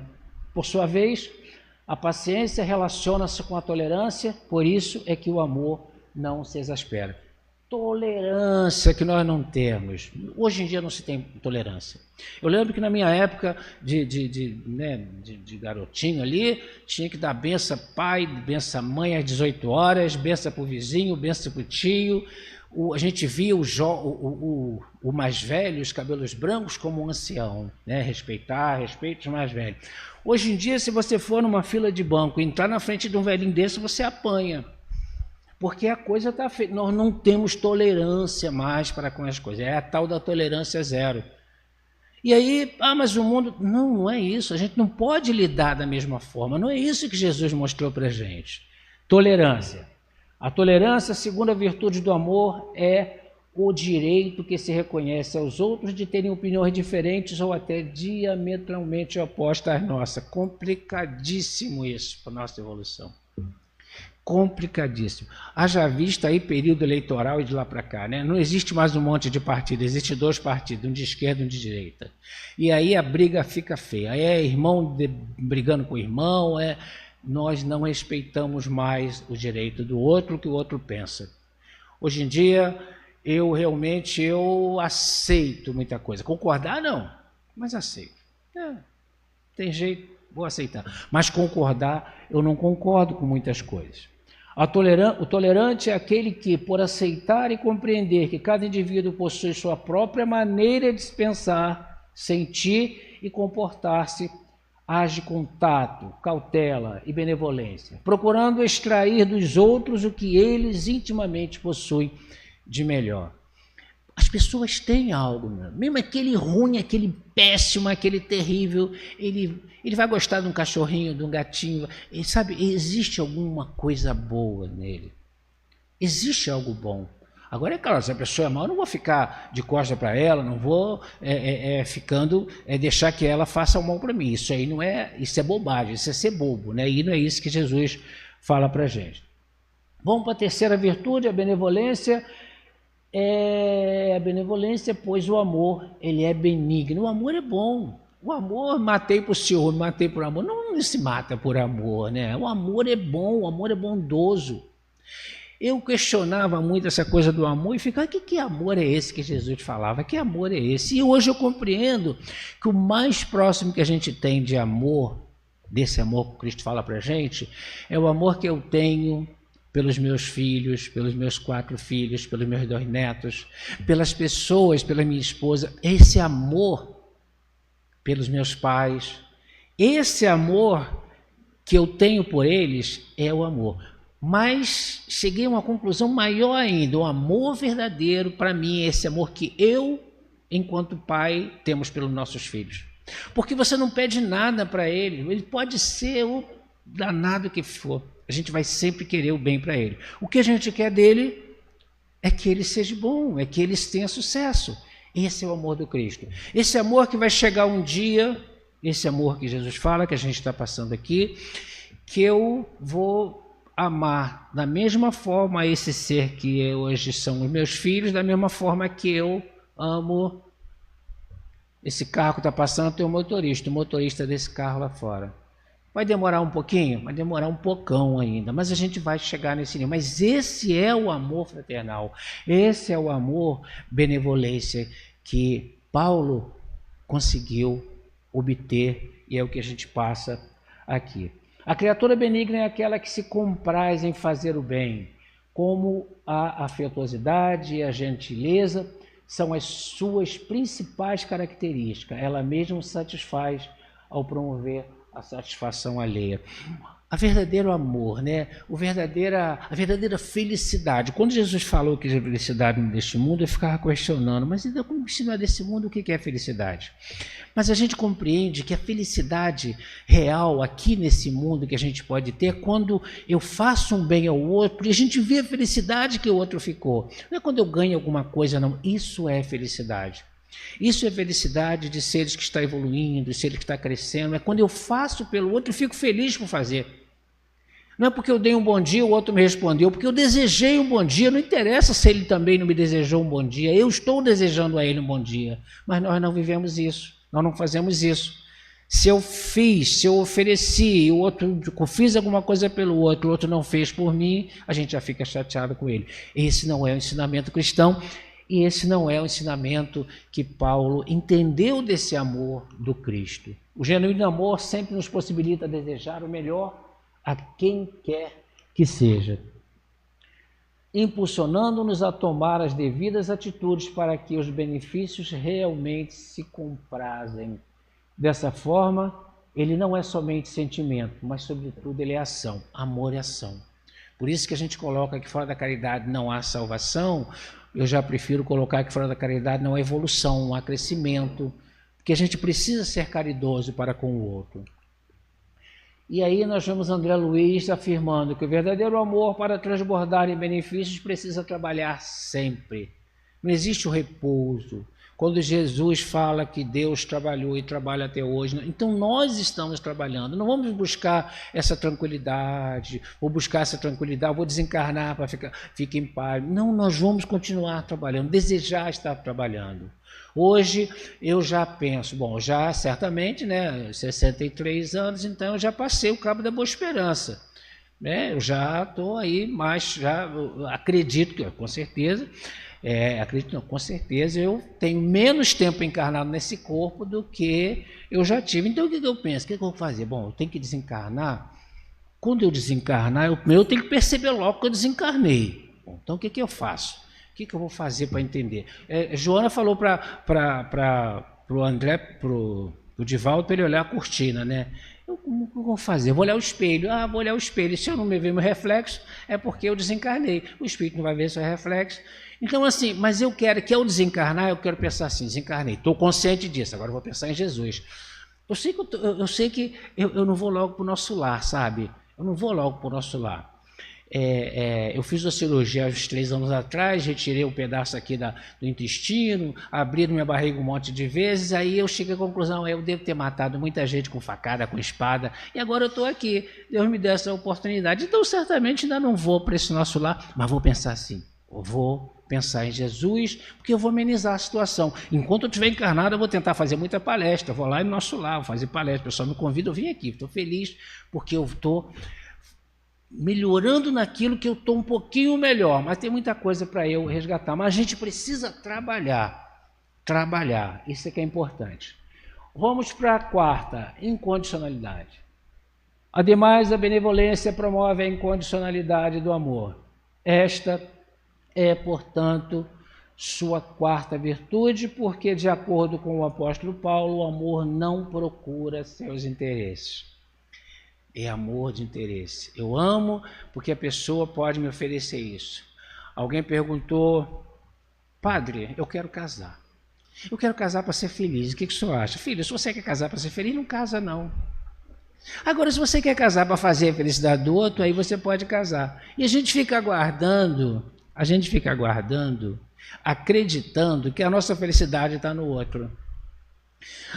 Por sua vez, a paciência relaciona-se com a tolerância, por isso é que o amor não se exaspera. Tolerância que nós não temos. Hoje em dia não se tem tolerância. Eu lembro que na minha época de garotinho ali, tinha que dar benção pai, benção mãe às 18 horas, benção para o vizinho, benção para o tio. A gente via o mais velho, os cabelos brancos, como um ancião, né? Respeite os mais velhos. Hoje em dia, se você for numa fila de banco e entrar na frente de um velhinho desse, você apanha. Porque a coisa está feita. Nós não temos tolerância mais para com as coisas. É a tal da tolerância zero. E aí, mas o mundo... Não é isso. A gente não pode lidar da mesma forma. Não é isso que Jesus mostrou para a gente. Tolerância. A tolerância, a segunda virtude do amor, é o direito que se reconhece aos outros de terem opiniões diferentes ou até diametralmente opostas às nossas. Complicadíssimo isso para a nossa evolução. Complicadíssimo. Haja vista aí período eleitoral e de lá para cá, né? Não existe mais um monte de partido, existe 2 partidos, um de esquerda e um de direita. E aí a briga fica feia. Aí é irmão brigando com irmão, nós não respeitamos mais o direito do outro, o que o outro pensa. Hoje em dia, eu realmente aceito muita coisa. Concordar, não, mas aceito. Tem jeito, vou aceitar. Mas concordar, eu não concordo com muitas coisas. O tolerante é aquele que, por aceitar e compreender que cada indivíduo possui sua própria maneira de pensar, sentir e comportar-se, age com tato, cautela e benevolência, procurando extrair dos outros o que eles intimamente possuem de melhor. As pessoas têm algo, mesmo aquele ruim, aquele péssimo, aquele terrível, ele vai gostar de um cachorrinho, de um gatinho, sabe, existe alguma coisa boa nele, existe algo bom. Agora é claro, se a pessoa é mal, eu não vou ficar de costas para ela, não vou deixar que ela faça o mal para mim. Isso aí isso é bobagem, isso é ser bobo, né? E não é isso que Jesus fala para a gente. Vamos para a terceira virtude, a benevolência. A benevolência, pois o amor, ele é benigno. O amor é bom. O amor, matei por ciúme, matei por amor. Não se mata por amor, né? O amor é bom, o amor é bondoso. Eu questionava muito essa coisa do amor e ficava, que amor é esse que Jesus falava? Que amor é esse? E hoje eu compreendo que o mais próximo que a gente tem de amor, desse amor que Cristo fala para a gente, é o amor que eu tenho pelos meus filhos, pelos meus 4 filhos, pelos meus 2 netos, pelas pessoas, pela minha esposa. Esse amor pelos meus pais, esse amor que eu tenho por eles é o amor. Mas cheguei a uma conclusão maior ainda, o amor verdadeiro para mim é esse amor que eu, enquanto pai, temos pelos nossos filhos. Porque você não pede nada para ele pode ser o danado que for, a gente vai sempre querer o bem para ele. O que a gente quer dele é que ele seja bom, é que eles tenham sucesso. Esse é o amor do Cristo. Esse amor que vai chegar um dia, esse amor que Jesus fala, que a gente está passando aqui, que eu vou amar da mesma forma esse ser que hoje são os meus filhos, da mesma forma que eu amo esse carro que está passando, tem um motorista, o motorista desse carro lá fora. Vai demorar um pouquinho? Vai demorar um pocão ainda, mas a gente vai chegar nesse nível. Mas esse é o amor fraternal, esse é o amor benevolência que Paulo conseguiu obter e é o que a gente passa aqui. A criatura benigna é aquela que se compraz em fazer o bem, como a afetuosidade e a gentileza são as suas principais características. Ela mesma satisfaz ao promover a satisfação alheia. A verdadeiro amor, né? A verdadeira felicidade. Quando Jesus falou que a felicidade não é deste mundo, eu ficava questionando, mas ainda como se não é desse mundo, o que é felicidade? Mas a gente compreende que a felicidade real aqui nesse mundo que a gente pode ter é quando eu faço um bem ao outro e a gente vê a felicidade que o outro ficou. Não é quando eu ganho alguma coisa, não. Isso é felicidade. Isso é felicidade de seres que está evoluindo, de seres que está crescendo. É quando eu faço pelo outro e fico feliz por fazer. Não é porque eu dei um bom dia, o outro me respondeu, porque eu desejei um bom dia. Não interessa se ele também não me desejou um bom dia. Eu estou desejando a ele um bom dia. Mas nós não vivemos isso, nós não fazemos isso. Se eu fiz, se eu ofereci, o outro fiz alguma coisa pelo outro, o outro não fez por mim, a gente já fica chateado com ele. Esse não é o ensinamento cristão. E esse não é o ensinamento que Paulo entendeu desse amor do Cristo. O genuíno amor sempre nos possibilita desejar o melhor a quem quer que seja, impulsionando-nos a tomar as devidas atitudes para que os benefícios realmente se comprazem. Dessa forma, ele não é somente sentimento, mas sobretudo ele é ação. Amor é ação. Por isso que a gente coloca que fora da caridade não há salvação. Eu já prefiro colocar que fora da caridade não há evolução, não há crescimento, porque a gente precisa ser caridoso para com o outro. E aí nós vemos André Luiz afirmando que o verdadeiro amor, para transbordar em benefícios, precisa trabalhar sempre. Não existe o repouso. Quando Jesus fala que Deus trabalhou e trabalha até hoje, então nós estamos trabalhando. Não vamos buscar essa tranquilidade, vou desencarnar para ficar em paz. Não, nós vamos continuar trabalhando, desejar estar trabalhando. Hoje eu já penso, já certamente, 63 anos, então eu já passei o cabo da Boa Esperança. Eu já estou aí, mas já acredito que, com certeza, com certeza eu tenho menos tempo encarnado nesse corpo do que eu já tive. Então o que eu penso? O que eu vou fazer? Eu tenho que desencarnar. Quando eu desencarnar, eu tenho que perceber logo que eu desencarnei. Então o que eu faço? O que eu vou fazer para entender? Joana falou para o André, para o Divaldo, para ele olhar a cortina, né? O que eu vou fazer? Eu vou olhar o espelho. Vou olhar o espelho. Se eu não me ver meu reflexo, é porque eu desencarnei. O espírito não vai ver seu reflexo. Então, assim, mas eu quero que ao desencarnar, eu quero pensar assim, desencarnei. Estou consciente disso, agora eu vou pensar em Jesus. Eu sei que eu não vou logo para o nosso lar, sabe? Eu não vou logo para o nosso lar. Eu fiz a cirurgia há uns 3 anos atrás, retirei um pedaço aqui do intestino, abri minha barriga um monte de vezes, aí eu cheguei à conclusão, eu devo ter matado muita gente com facada, com espada, e agora eu estou aqui, Deus me deu essa oportunidade, então certamente ainda não vou para esse nosso lar, mas vou pensar assim, eu vou pensar em Jesus, porque eu vou amenizar a situação. Enquanto eu estiver encarnado, eu vou tentar fazer muita palestra, vou lá no nosso lar, vou fazer palestra, o pessoal me convida, eu vim aqui, estou feliz, porque eu estou melhorando naquilo que eu estou um pouquinho melhor, mas tem muita coisa para eu resgatar. Mas a gente precisa trabalhar, isso é que é importante. Vamos para a quarta, incondicionalidade. Ademais, a benevolência promove a incondicionalidade do amor. Esta é, portanto, sua quarta virtude, porque, de acordo com o apóstolo Paulo, o amor não procura seus interesses. É amor de interesse. Eu amo porque a pessoa pode me oferecer isso. Alguém perguntou, padre, eu quero casar. Eu quero casar para ser feliz. O que o senhor acha? Filho, se você quer casar para ser feliz, não casa não. Agora, se você quer casar para fazer a felicidade do outro, aí você pode casar. E a gente fica aguardando, acreditando que a nossa felicidade está no outro.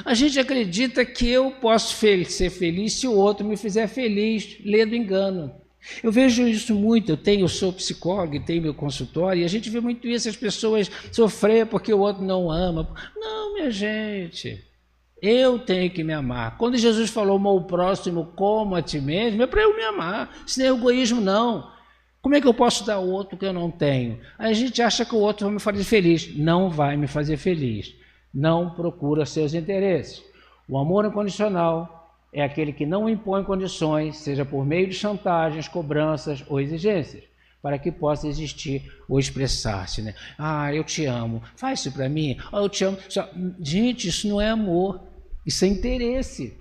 A gente acredita que eu posso ser feliz se o outro me fizer feliz, lê do engano. Eu vejo isso muito, eu sou psicólogo e tenho meu consultório, e a gente vê muito isso, as pessoas sofrer porque o outro não ama. Não, minha gente, Eu tenho que me amar. Quando Jesus falou, amar o próximo como a ti mesmo, é para eu me amar. Isso não é egoísmo, não. Como é que eu posso dar ao outro que eu não tenho? Aí a gente acha que o outro vai me fazer feliz. Não vai me fazer feliz. Não procura seus interesses. O amor incondicional é aquele que não impõe condições, seja por meio de chantagens, cobranças ou exigências, para que possa existir ou expressar-se, né? Ah, eu te amo, faz isso para mim. Ah, eu te amo. Gente, isso não é amor, isso é interesse.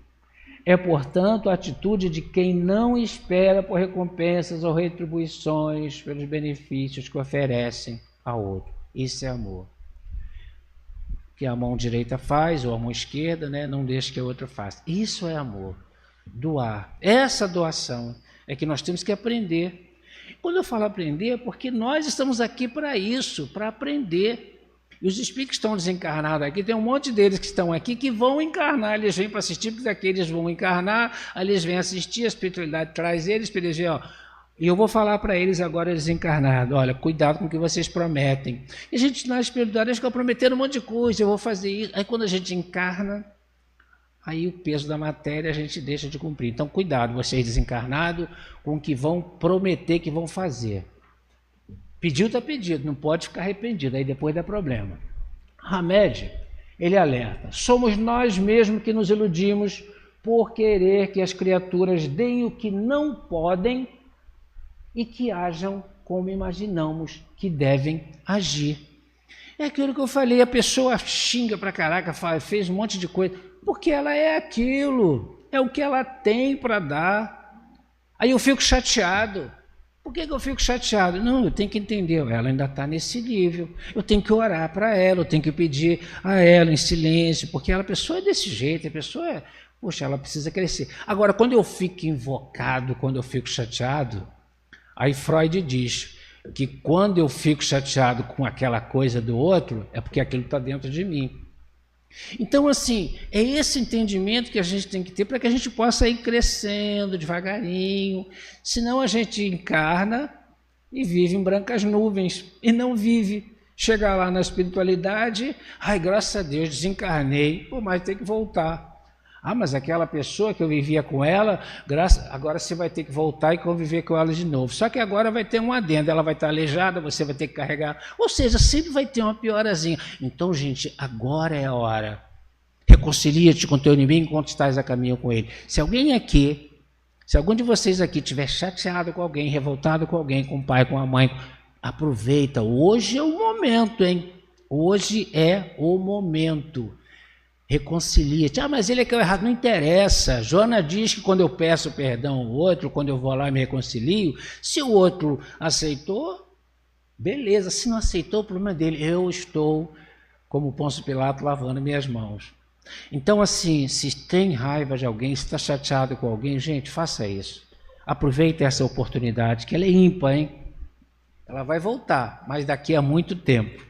É, portanto, a atitude de quem não espera por recompensas ou retribuições pelos benefícios que oferecem ao outro. Isso é amor. Que a mão direita faz, ou a mão esquerda, né? Não deixa que a outra faça. Isso é amor. Doar. Essa doação é que nós temos que aprender. Quando eu falo aprender, é porque nós estamos aqui para isso, para aprender. E os espíritos que estão desencarnados aqui, tem um monte deles que estão aqui que vão encarnar, eles vêm para assistir, porque daqui eles vão encarnar, aí eles vêm assistir, a espiritualidade traz eles para eles verem, ó. E eu vou falar para eles agora, eles encarnados, olha, cuidado com o que vocês prometem. E a gente na espiritualidade fica prometendo um monte de coisa, eu vou fazer isso. Aí quando a gente encarna, aí o peso da matéria a gente deixa de cumprir. Então cuidado, vocês desencarnados, com o que vão prometer que vão fazer. Pediu, está pedido, não pode ficar arrependido, aí depois dá problema. Hamed, ele alerta, somos nós mesmos que nos iludimos por querer que as criaturas deem o que não podem e que ajam como imaginamos que devem agir. É aquilo que eu falei, a pessoa xinga pra caraca, fez um monte de coisa, porque ela é aquilo, é o que ela tem para dar. Aí eu fico chateado. Por que eu fico chateado? Não, eu tenho que entender, ela ainda está nesse nível, eu tenho que orar para ela, eu tenho que pedir a ela em silêncio, porque a pessoa é desse jeito, a pessoa é, poxa, ela precisa crescer. Agora, quando eu fico invocado, quando eu fico chateado, aí Freud diz que quando eu fico chateado com aquela coisa do outro, é porque aquilo está dentro de mim. Então, assim, é esse entendimento que a gente tem que ter para que a gente possa ir crescendo devagarinho, senão a gente encarna e vive em brancas nuvens, e não vive. Chegar lá na espiritualidade, ai, graças a Deus, desencarnei, pô, mas tem que voltar. Ah, mas aquela pessoa que eu vivia com ela, agora você vai ter que voltar e conviver com ela de novo. Só que agora vai ter um adendo, ela vai estar aleijada, você vai ter que carregar. Ou seja, sempre vai ter uma piorazinha. Então, gente, agora é a hora. Reconcilia-te com teu inimigo enquanto estás a caminho com ele. Se alguém aqui, se algum de vocês aqui estiver chateado com alguém, revoltado com alguém, com o pai, com a mãe, aproveita. Hoje é o momento, hein? Hoje é o momento. Reconcilia-te. Ah, mas ele é que é o errado. Não interessa. Joana diz que quando eu peço perdão ao outro, quando eu vou lá e me reconcilio, se o outro aceitou, beleza. Se não aceitou, o problema é dele. Eu estou, como Pôncio Pilato, lavando minhas mãos. Então, assim, se tem raiva de alguém, se está chateado com alguém, gente, faça isso. Aproveite essa oportunidade, que ela é ímpar, hein? Ela vai voltar, mas daqui a muito tempo.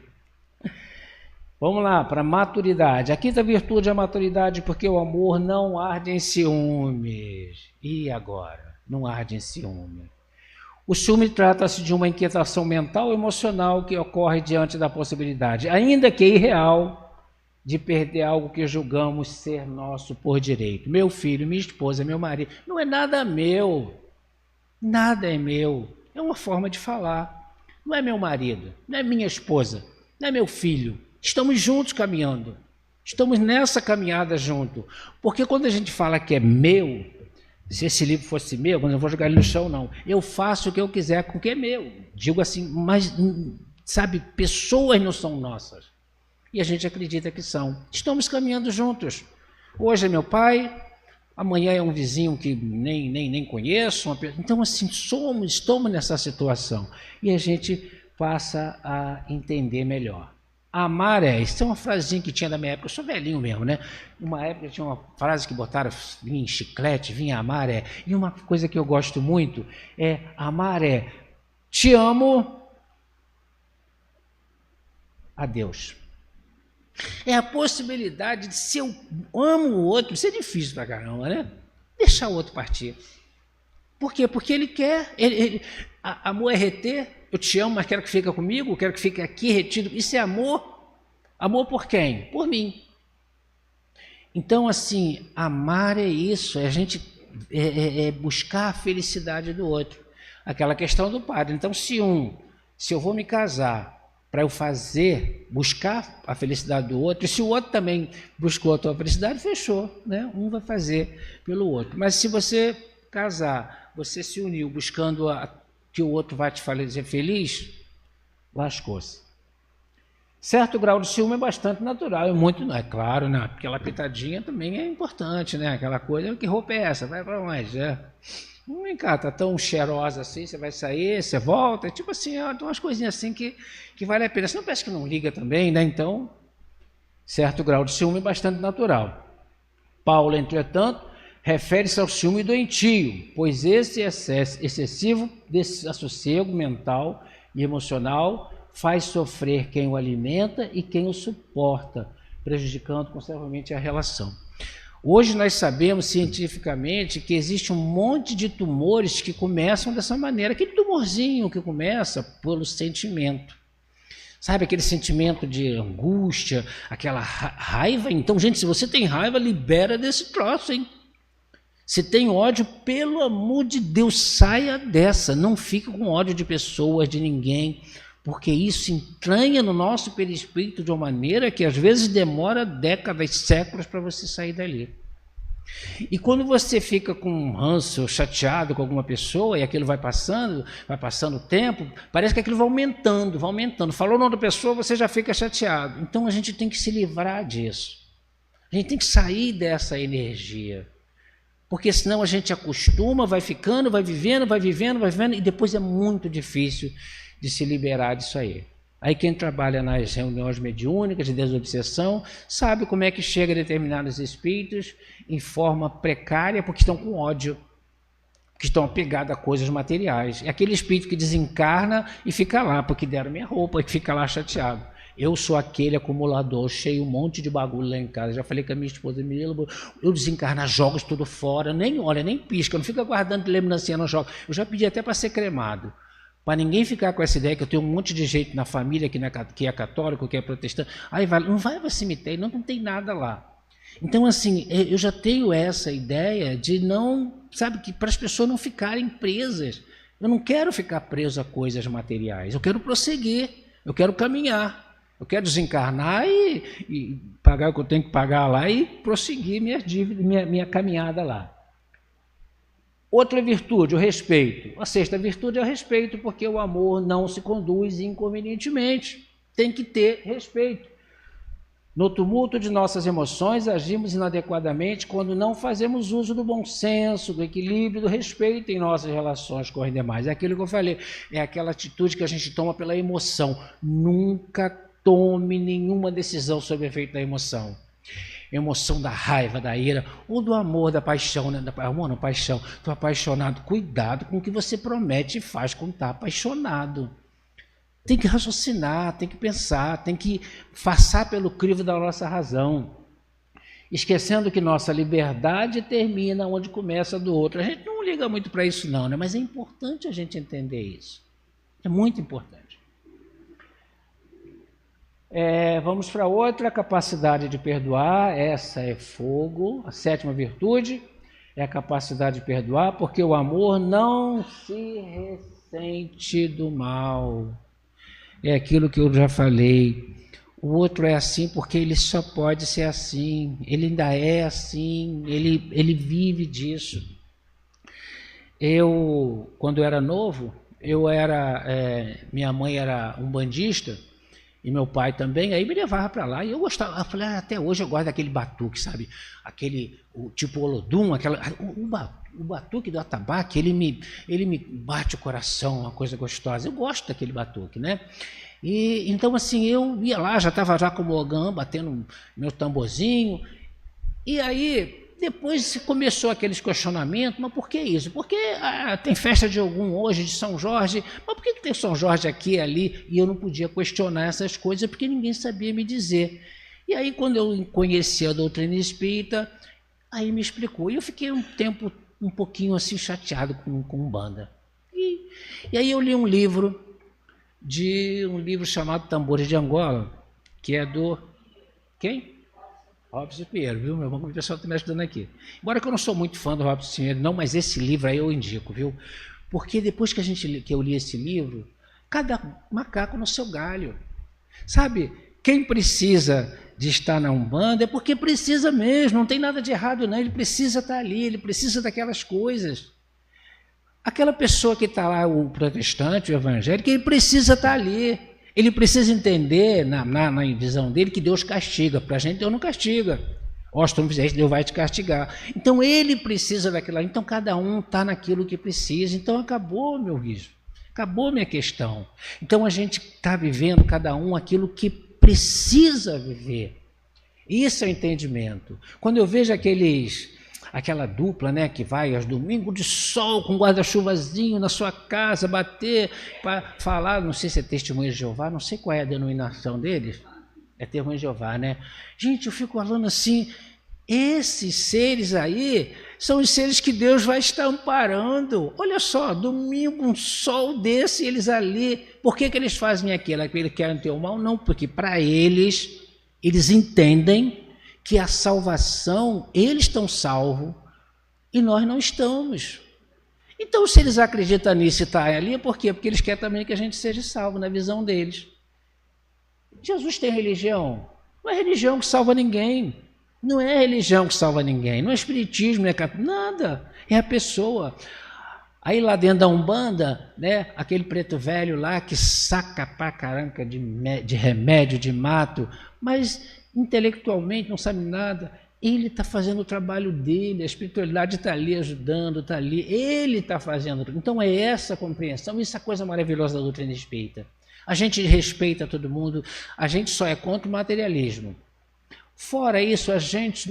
Vamos lá, para a maturidade. A quinta virtude é a maturidade, porque o amor não arde em ciúmes. E agora? Não arde em ciúme. O ciúme trata-se de uma inquietação mental e emocional que ocorre diante da possibilidade, ainda que irreal, de perder algo que julgamos ser nosso por direito. Meu filho, minha esposa, meu marido. Não é nada meu. Nada é meu. É uma forma de falar. Não é meu marido, não é minha esposa, não é meu filho. Estamos juntos caminhando, estamos nessa caminhada junto, porque quando a gente fala que é meu, se esse livro fosse meu, eu não vou jogar ele no chão não, eu faço o que eu quiser com o que é meu, digo assim, mas sabe, pessoas não são nossas, e a gente acredita que são, estamos caminhando juntos, hoje é meu pai, amanhã é um vizinho que nem conheço, então assim, estamos nessa situação, e a gente passa a entender melhor. Amar é, isso é uma frasinha que tinha na minha época, eu sou velhinho mesmo, né? Uma época tinha uma frase que botaram, vinha em chiclete, vinha amar é, e uma coisa que eu gosto muito é, amar é, te amo a Deus. É a possibilidade de se eu amo o outro, isso é difícil pra caramba, né? Deixar o outro partir. Por quê? Porque ele quer, amor é reter. Eu te amo, mas quero que fique comigo, quero que fique aqui retido. Isso é amor? Amor por quem? Por mim. Então, assim, amar é isso, é a gente buscar a felicidade do outro. Aquela questão do padre. Então, se eu vou me casar para eu buscar a felicidade do outro, e se o outro também buscou a tua felicidade, fechou, né? Um vai fazer pelo outro. Mas se você casar, você se uniu buscando que o outro vai te fazer feliz, lascou-se. Certo grau de ciúme é bastante natural, é claro, né? Aquela pitadinha também é importante, né? Aquela coisa, que roupa é essa? Vai para onde? Vem cá, tá tão cheirosa assim, você vai sair, você volta, tipo assim, tem umas coisinhas assim que vale a pena. Você não parece que não liga também, né? Então, certo grau de ciúme é bastante natural. Paulo, entretanto, refere-se ao ciúme doentio, pois esse excessivo desassossego mental e emocional faz sofrer quem o alimenta e quem o suporta, prejudicando consideravelmente a relação. Hoje nós sabemos cientificamente que existe um monte de tumores que começam dessa maneira, aquele tumorzinho que começa pelo sentimento. Sabe aquele sentimento de angústia, aquela raiva? Então, gente, se você tem raiva, libera desse troço, hein? Se tem ódio, pelo amor de Deus, saia dessa. Não fique com ódio de pessoas, de ninguém, porque isso entranha no nosso perispírito de uma maneira que às vezes demora décadas, séculos para você sair dali. E quando você fica com um ranço, chateado com alguma pessoa, e aquilo vai passando o tempo, parece que aquilo vai aumentando. Falou o nome da pessoa, você já fica chateado. Então a gente tem que se livrar disso. A gente tem que sair dessa energia. Porque senão a gente acostuma, vai ficando, vai vivendo, e depois é muito difícil de se liberar disso aí. Aí quem trabalha nas reuniões mediúnicas de desobsessão sabe como é que chega determinados espíritos em forma precária porque estão com ódio, que estão apegados a coisas materiais. É aquele espírito que desencarna e fica lá, porque deram minha roupa, e fica lá chateado. Eu sou aquele acumulador, cheio um monte de bagulho lá em casa. Já falei com a minha esposa, eu desencarnar, jogo tudo fora, nem olha, nem pisca, não fica guardando lembrancinha, não joga. Eu já pedi até para ser cremado. Para ninguém ficar com essa ideia que eu tenho um monte de gente na família que é católico, que é protestante. Aí não vai para o cemitério, não tem nada lá. Então, assim, eu já tenho essa ideia de não, sabe, que para as pessoas não ficarem presas. Eu não quero ficar preso a coisas materiais, eu quero prosseguir, eu quero caminhar, eu quero desencarnar e pagar o que eu tenho que pagar lá e prosseguir minhas dívidas, minha caminhada lá. Outra virtude, o respeito. A sexta virtude é o respeito, porque o amor não se conduz inconvenientemente. Tem que ter respeito. No tumulto de nossas emoções, agimos inadequadamente quando não fazemos uso do bom senso, do equilíbrio, do respeito em nossas relações com os demais. É aquilo que eu falei, é aquela atitude que a gente toma pela emoção. Nunca tome nenhuma decisão sob efeito da emoção. Emoção da raiva, da ira, ou do amor, da paixão, né? Amor, não, paixão. Estou apaixonado. Cuidado com o que você promete e faz quando está apaixonado. Tem que raciocinar, tem que pensar, tem que passar pelo crivo da nossa razão. Esquecendo que nossa liberdade termina onde começa a do outro. A gente não liga muito para isso não, né? Mas é importante a gente entender isso. É muito importante. Vamos para outra, capacidade de perdoar. Essa é fogo. A sétima virtude é a capacidade de perdoar, porque o amor não se ressente do mal. É aquilo que eu já falei. O outro é assim porque ele só pode ser assim. Ele ainda é assim. Ele vive disso. Eu, quando eu era novo, minha mãe era umbandista. E meu pai também, aí me levava para lá, e eu gostava, eu falei, até hoje eu gosto daquele batuque, sabe? Tipo Olodum, o batuque do atabaque, ele me bate o coração, uma coisa gostosa. Eu gosto daquele batuque, né? E então, assim, eu ia lá, já estava já com o ogã, batendo meu tamborzinho, e aí depois começou aqueles questionamentos, mas por que isso? Porque tem festa de Ogum hoje, de São Jorge, mas por que tem São Jorge aqui e ali? E eu não podia questionar essas coisas, porque ninguém sabia me dizer. E aí, quando eu conheci a doutrina espírita, aí me explicou. E eu fiquei um tempo um pouquinho assim chateado com Umbanda. E aí eu li um livro chamado Tambores de Angola, que é do... Quem? Robson Pinheiro, viu, meu irmão? O pessoal está me ajudando aqui. Embora que eu não sou muito fã do Robson Pinheiro, não, mas esse livro aí eu indico, viu? Porque depois que eu li esse livro, cada macaco no seu galho. Sabe, quem precisa de estar na Umbanda é porque precisa mesmo, não tem nada de errado não, ele precisa estar ali, ele precisa daquelas coisas. Aquela pessoa que está lá, o protestante, o evangélico, ele precisa estar ali. Ele precisa entender, na visão dele, que Deus castiga. Para a gente, Deus não castiga. Ó, se tu não fizer isso, Deus vai te castigar. Então, ele precisa daquilo. Então, cada um está naquilo que precisa. Então, acabou, meu risco. Acabou minha questão. Então, a gente está vivendo, cada um, aquilo que precisa viver. Isso é o entendimento. Quando eu vejo aquela dupla, né, que vai aos domingos de sol com guarda-chuvazinho na sua casa, bater, para falar, não sei se é Testemunho de Jeová, não sei qual é a denominação deles, é Testemunho de Jeová, né? Gente, eu fico falando assim, esses seres aí são os seres que Deus vai estar amparando. Olha só, domingo, um sol desse, eles ali, por que eles fazem aquilo? É que eles querem ter o mal? Não, porque para eles entendem que a salvação, eles estão salvos e nós não estamos. Então, se eles acreditam nisso e estão ali, por quê? Porque eles querem também que a gente seja salvo, na visão deles. Jesus tem religião? Não é religião que salva ninguém. Não é religião que salva ninguém. Não é espiritismo, não é nada. É a pessoa. Aí lá dentro da Umbanda, né, aquele preto velho lá que saca pra caramba de remédio, de mato, mas intelectualmente não sabe nada, ele está fazendo o trabalho dele, a espiritualidade está ali ajudando, está ali, ele está fazendo. Então é essa compreensão, isso é a coisa maravilhosa da doutrina espírita. A gente respeita todo mundo, a gente só é contra o materialismo. Fora isso,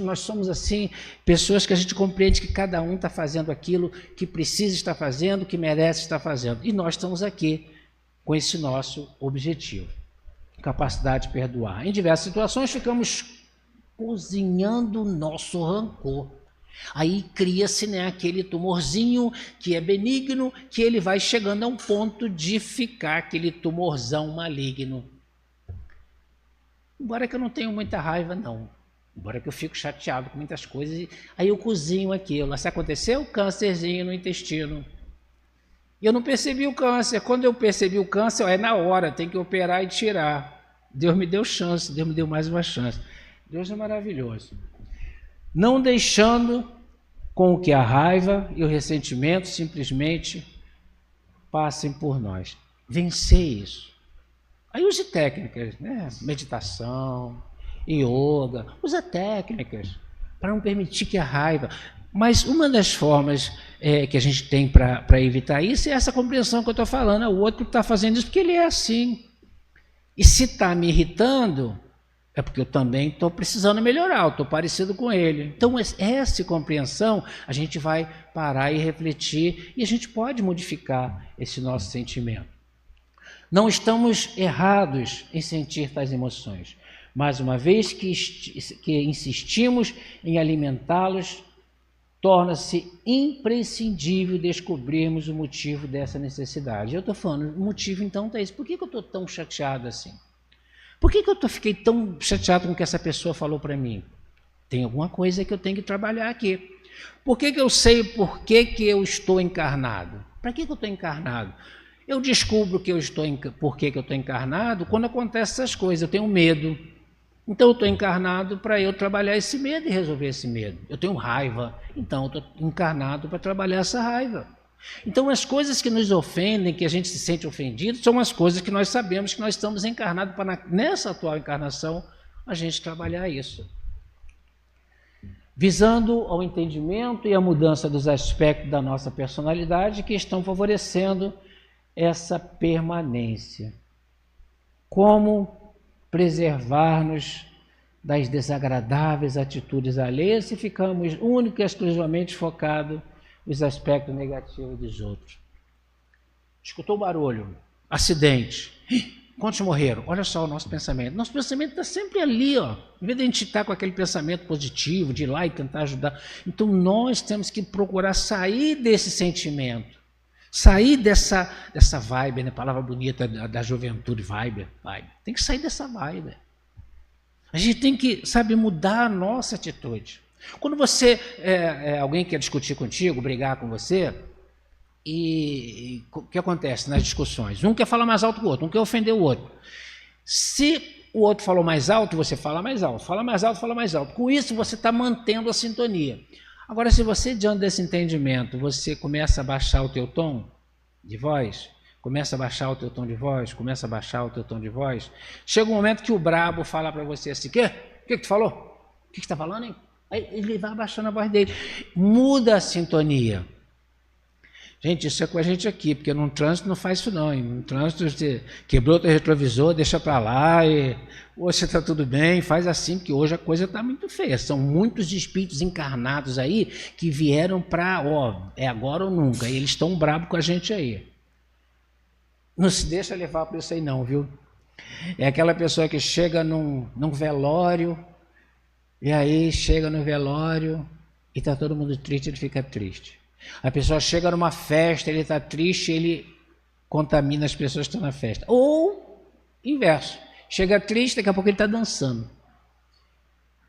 nós somos assim, pessoas que a gente compreende que cada um está fazendo aquilo que precisa estar fazendo, que merece estar fazendo. E nós estamos aqui com esse nosso objetivo. Capacidade de perdoar. Em diversas situações ficamos cozinhando o nosso rancor. Aí cria-se, né, aquele tumorzinho que é benigno, que ele vai chegando a um ponto de ficar aquele tumorzão maligno. Embora que eu não tenho muita raiva, não. Embora que eu fico chateado com muitas coisas, aí eu cozinho aquilo. Se aconteceu, câncerzinho no intestino. E eu não percebi o câncer. Quando eu percebi o câncer, é na hora, tem que operar e tirar. Deus me deu chance, Deus me deu mais uma chance. Deus é maravilhoso. Não deixando com que a raiva e o ressentimento simplesmente passem por nós. Vencer isso. Aí use técnicas, né? Meditação, yoga, usa técnicas para não permitir que a raiva... Mas uma das formas que a gente tem para evitar isso é essa compreensão que eu estou falando. O outro está fazendo isso porque ele é assim. E se está me irritando, é porque eu também estou precisando melhorar, eu estou parecido com ele. Então, essa compreensão, a gente vai parar e refletir e a gente pode modificar esse nosso sentimento. Não estamos errados em sentir tais emoções. Mais uma vez que insistimos em alimentá-los, torna-se imprescindível descobrirmos o motivo dessa necessidade. Eu estou falando, o motivo então está isso. Por que eu estou tão chateado assim? Por que eu fiquei tão chateado com o que essa pessoa falou para mim? Tem alguma coisa que eu tenho que trabalhar aqui. Por que eu sei por que eu estou encarnado? Para que eu estou encarnado? Eu descubro que por que eu estou encarnado quando acontecem essas coisas. Eu tenho medo. Então eu estou encarnado para eu trabalhar esse medo e resolver esse medo. Eu tenho raiva, então eu estou encarnado para trabalhar essa raiva. Então as coisas que nos ofendem, que a gente se sente ofendido, são as coisas que nós sabemos que nós estamos encarnados para, nessa atual encarnação, a gente trabalhar isso. Visando ao entendimento e a mudança dos aspectos da nossa personalidade que estão favorecendo essa permanência. Como preservar-nos das desagradáveis atitudes alheias se ficamos única e exclusivamente focados nos aspectos negativos dos outros. Escutou o barulho? Acidente. Quantos morreram? Olha só o nosso pensamento. Nosso pensamento está sempre ali, ó. Em vez de a gente estar com aquele pensamento positivo, de ir lá e tentar ajudar. Então nós temos que procurar sair desse sentimento. Sair dessa vibe, né? Palavra bonita da juventude, vibe. Tem que sair dessa vibe. A gente tem que, sabe, mudar a nossa atitude. Quando você, alguém quer discutir contigo, brigar com você, e o que acontece nas discussões? Um quer falar mais alto que o outro, um quer ofender o outro. Se o outro falou mais alto, você fala mais alto, fala mais alto, fala mais alto. Com isso, você está mantendo a sintonia. Agora, se você, diante desse entendimento, você começa a baixar o teu tom de voz, começa a baixar o teu tom de voz, começa a baixar o teu tom de voz, chega um momento que o brabo fala para você assim, o que tu falou? O que tu está falando, hein? Aí ele vai abaixando a voz dele. Muda a sintonia. Gente, isso é com a gente aqui, porque no trânsito não faz isso não. No trânsito você quebrou o teu retrovisor, deixa para lá, e você está tudo bem, faz assim, porque hoje a coisa está muito feia. São muitos espíritos encarnados aí que vieram para, é agora ou nunca, e eles estão bravos com a gente aí. Não se deixa levar por isso aí não, viu? É aquela pessoa que chega num velório, e aí chega no velório e está todo mundo triste, ele fica triste. A pessoa chega numa festa, ele está triste, ele contamina as pessoas que estão na festa. Ou, inverso, chega triste, daqui a pouco ele está dançando.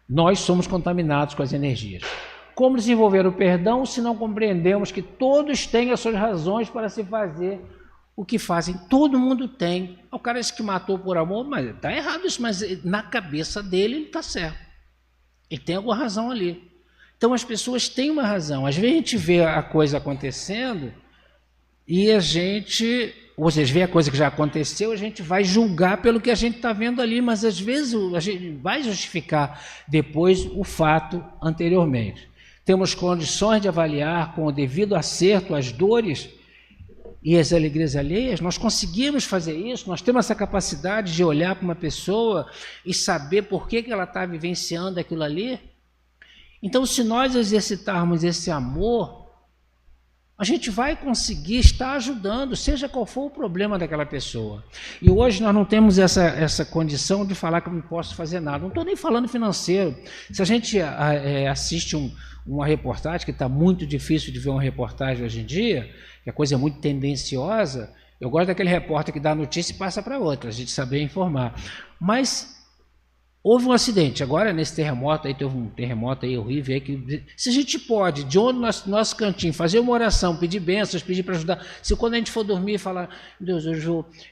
Nós somos contaminados com as energias. Como desenvolver o perdão se não compreendemos que todos têm as suas razões para se fazer o que fazem? Todo mundo tem. O cara disse que matou por amor, mas está errado isso, mas na cabeça dele ele está certo. Ele tem alguma razão ali. Então as pessoas têm uma razão. Às vezes a gente vê a coisa acontecendo e a gente, ou seja, vê a coisa que já aconteceu, a gente vai julgar pelo que a gente está vendo ali, mas às vezes a gente vai justificar depois o fato anteriormente. Temos condições de avaliar com o devido acerto as dores e as alegrias alheias. Nós conseguimos fazer isso, nós temos essa capacidade de olhar para uma pessoa e saber por que ela está vivenciando aquilo ali. Então, se nós exercitarmos esse amor, a gente vai conseguir estar ajudando, seja qual for o problema daquela pessoa. E hoje nós não temos essa condição de falar que eu não posso fazer nada. Não estou nem falando financeiro. Se a gente assiste uma reportagem, que está muito difícil de ver uma reportagem hoje em dia, que a coisa é muito tendenciosa, eu gosto daquele repórter que dá a notícia e passa para outra, a gente saber informar. Mas houve um acidente, agora nesse terremoto, aí teve um terremoto aí horrível, aí que, se a gente pode, de onde nosso cantinho, fazer uma oração, pedir bênçãos, pedir para ajudar, se quando a gente for dormir falar, Deus,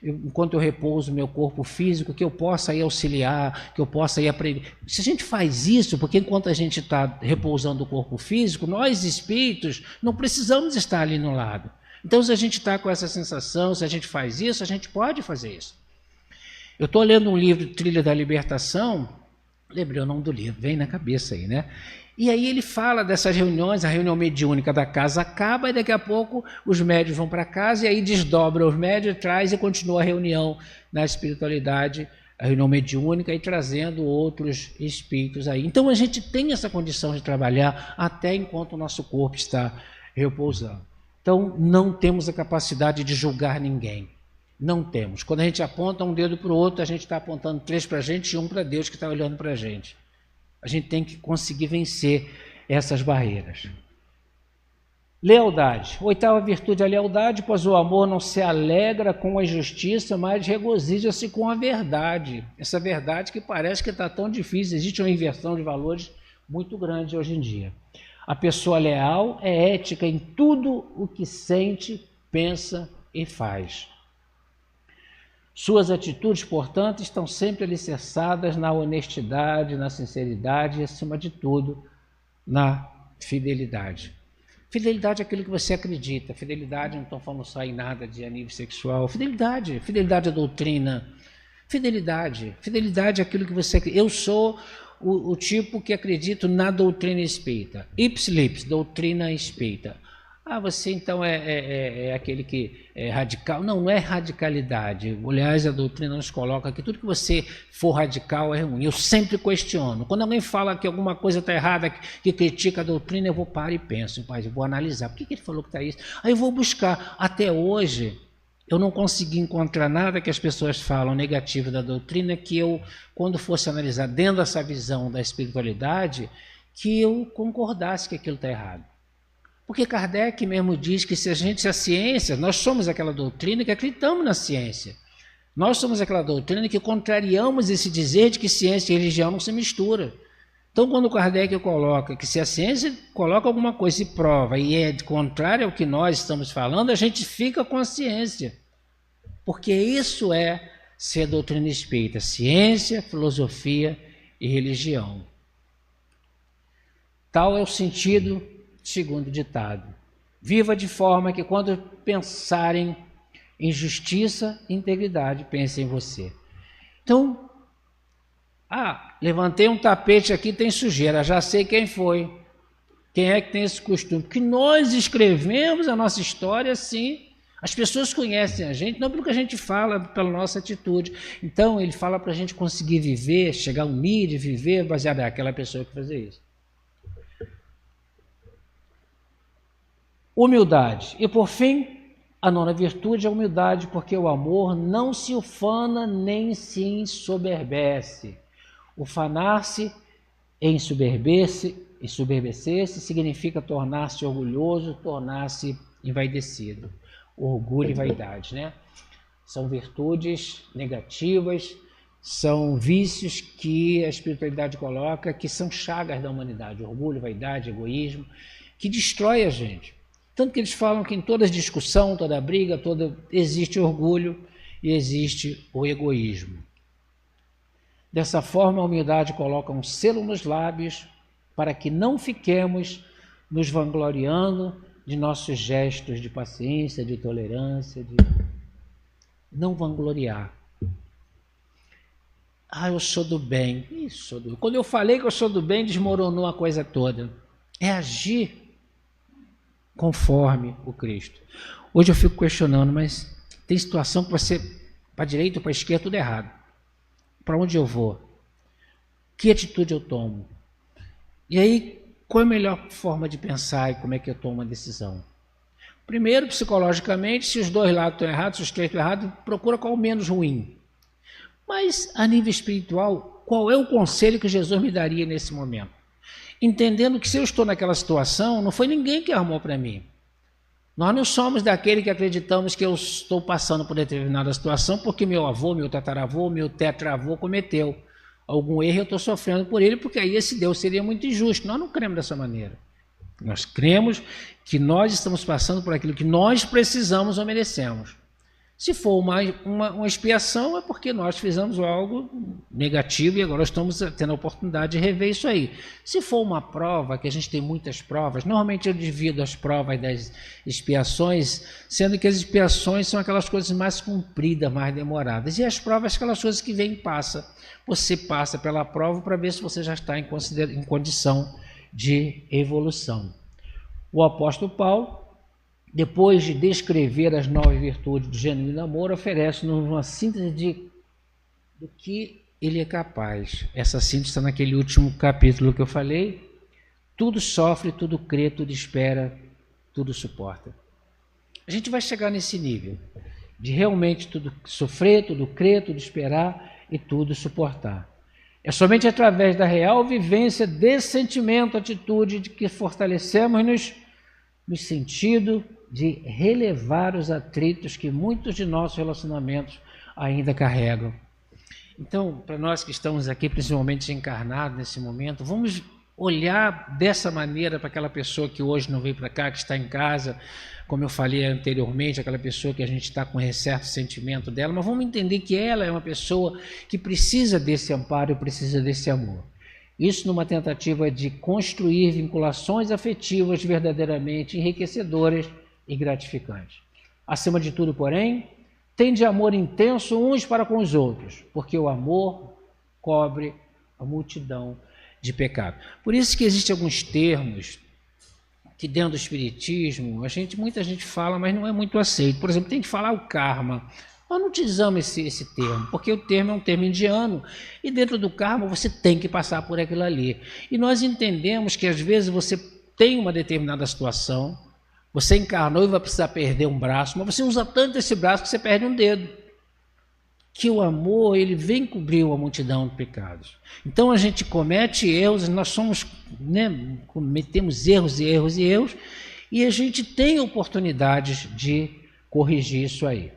enquanto eu repouso o meu corpo físico, que eu possa ir auxiliar, que eu possa ir aprender. Se a gente faz isso, porque enquanto a gente está repousando o corpo físico, nós espíritos não precisamos estar ali no lado. Então se a gente está com essa sensação, se a gente faz isso, a gente pode fazer isso. Eu estou lendo um livro, Trilha da Libertação, lembrei o nome do livro, vem na cabeça aí, né? E aí ele fala dessas reuniões, a reunião mediúnica da casa acaba e daqui a pouco os médios vão para casa e aí desdobra os médios, traz e continua a reunião na espiritualidade, a reunião mediúnica e trazendo outros espíritos aí. Então a gente tem essa condição de trabalhar até enquanto o nosso corpo está repousando. Então não temos a capacidade de julgar ninguém. Não temos. Quando a gente aponta um dedo para o outro, a gente está apontando 3 para a gente e 1 para Deus que está olhando para a gente. A gente tem que conseguir vencer essas barreiras. Lealdade. 8ª virtude é a lealdade, pois o amor não se alegra com a injustiça, mas regozija-se com a verdade. Essa verdade que parece que está tão difícil, existe uma inversão de valores muito grande hoje em dia. A pessoa leal é ética em tudo o que sente, pensa e faz. Suas atitudes, portanto, estão sempre alicerçadas na honestidade, na sinceridade e, acima de tudo, na fidelidade. Fidelidade é aquilo que você acredita. Fidelidade, não estou falando só em nada de nível sexual. Fidelidade à doutrina. Fidelidade é aquilo que você acredita. Eu sou o tipo que acredito na doutrina espírita. Ipsis, doutrina espírita. Ah, você então é aquele que é radical. Não, não é radicalidade. Aliás, a doutrina nos coloca que tudo que você for radical é ruim. Eu sempre questiono. Quando alguém fala que alguma coisa está errada, que critica a doutrina, eu vou parar e penso, pai, eu vou analisar. Por que ele falou que está isso? Aí eu vou buscar. Até hoje, eu não consegui encontrar nada que as pessoas falam negativo da doutrina que eu, quando fosse analisar dentro dessa visão da espiritualidade, que eu concordasse que aquilo está errado. Porque Kardec mesmo diz que se a ciência, nós somos aquela doutrina que acreditamos na ciência. Nós somos aquela doutrina que contrariamos esse dizer de que ciência e religião não se misturam. Então, quando Kardec coloca que se a ciência coloca alguma coisa e prova e é contrário ao que nós estamos falando, a gente fica com a ciência. Porque isso é ser doutrina espírita, ciência, filosofia e religião. Tal é o sentido, segundo o ditado. Viva de forma que quando pensarem em justiça e integridade, pensem em você. Então, levantei um tapete aqui, tem sujeira, já sei quem foi. Quem é que tem esse costume? Porque nós escrevemos a nossa história assim. As pessoas conhecem a gente, não pelo que a gente fala, pela nossa atitude. Então, ele fala para a gente conseguir viver, chegar ao nível de viver baseado naquela pessoa que fazia isso. Humildade. E, por fim, a nona virtude é a humildade, porque o amor não se ufana nem se ensoberbece. Ufanar-se e ensoberbecer-se significa tornar-se orgulhoso, tornar-se envaidecido. Orgulho e vaidade, né? São virtudes negativas, são vícios que a espiritualidade coloca, que são chagas da humanidade. Orgulho, vaidade, egoísmo, que destrói a gente. Tanto que eles falam que em toda discussão, toda briga, existe orgulho e existe o egoísmo. Dessa forma, a humildade coloca um selo nos lábios para que não fiquemos nos vangloriando de nossos gestos de paciência, de tolerância, de não vangloriar. Eu sou do bem. Quando eu falei que eu sou do bem, desmoronou a coisa toda. É agir conforme o Cristo. Hoje eu fico questionando, mas tem situação que você, para a direita ou para a esquerda, tudo errado. Para onde eu vou? Que atitude eu tomo? E aí, qual é a melhor forma de pensar e como é que eu tomo uma decisão? Primeiro, psicologicamente, se os dois lados estão errados, se os três estão errados, procura qual é o menos ruim. Mas, a nível espiritual, qual é o conselho que Jesus me daria nesse momento? Entendendo que se eu estou naquela situação, não foi ninguém que armou para mim. Nós não somos daquele que acreditamos que eu estou passando por determinada situação porque meu avô, meu tataravô, meu tetravô cometeu algum erro e eu estou sofrendo por ele, porque aí esse Deus seria muito injusto. Nós não cremos dessa maneira. Nós cremos que nós estamos passando por aquilo que nós precisamos ou merecemos. Se for uma expiação, é porque nós fizemos algo negativo e agora estamos tendo a oportunidade de rever isso aí. Se for uma prova, que a gente tem muitas provas, normalmente eu divido as provas das expiações, sendo que as expiações são aquelas coisas mais compridas, mais demoradas. E as provas, aquelas coisas que vêm e passam. Você passa pela prova para ver se você já está em condição de evolução. O apóstolo Paulo, depois de descrever as 9 virtudes do genuíno amor, oferece-nos uma síntese do que ele é capaz. Essa síntese está naquele último capítulo que eu falei. Tudo sofre, tudo crê, tudo espera, tudo suporta. A gente vai chegar nesse nível de realmente tudo sofrer, tudo crer, tudo esperar e tudo suportar. É somente através da real vivência desse sentimento, atitude de que fortalecemos-nos no sentido de relevar os atritos que muitos de nossos relacionamentos ainda carregam. Então, para nós que estamos aqui, principalmente encarnados nesse momento, vamos olhar dessa maneira para aquela pessoa que hoje não veio para cá, que está em casa, como eu falei anteriormente, aquela pessoa que a gente está com certo sentimento dela, mas vamos entender que ela é uma pessoa que precisa desse amparo e precisa desse amor. Isso numa tentativa de construir vinculações afetivas verdadeiramente enriquecedoras e gratificantes. Acima de tudo, porém, tende amor intenso uns para com os outros, porque o amor cobre a multidão de pecados. Por isso que existem alguns termos que dentro do espiritismo, muita gente fala, mas não é muito aceito. Por exemplo, tem que falar o karma. Nós não utilizamos esse termo, porque o termo é um termo indiano, e dentro do karma você tem que passar por aquilo ali. E nós entendemos que às vezes você tem uma determinada situação, você encarnou e vai precisar perder um braço, mas você usa tanto esse braço que você perde um dedo. Que o amor, ele vem cobrir uma multidão de pecados. Então a gente comete erros, nós cometemos erros, e a gente tem oportunidades de corrigir isso aí.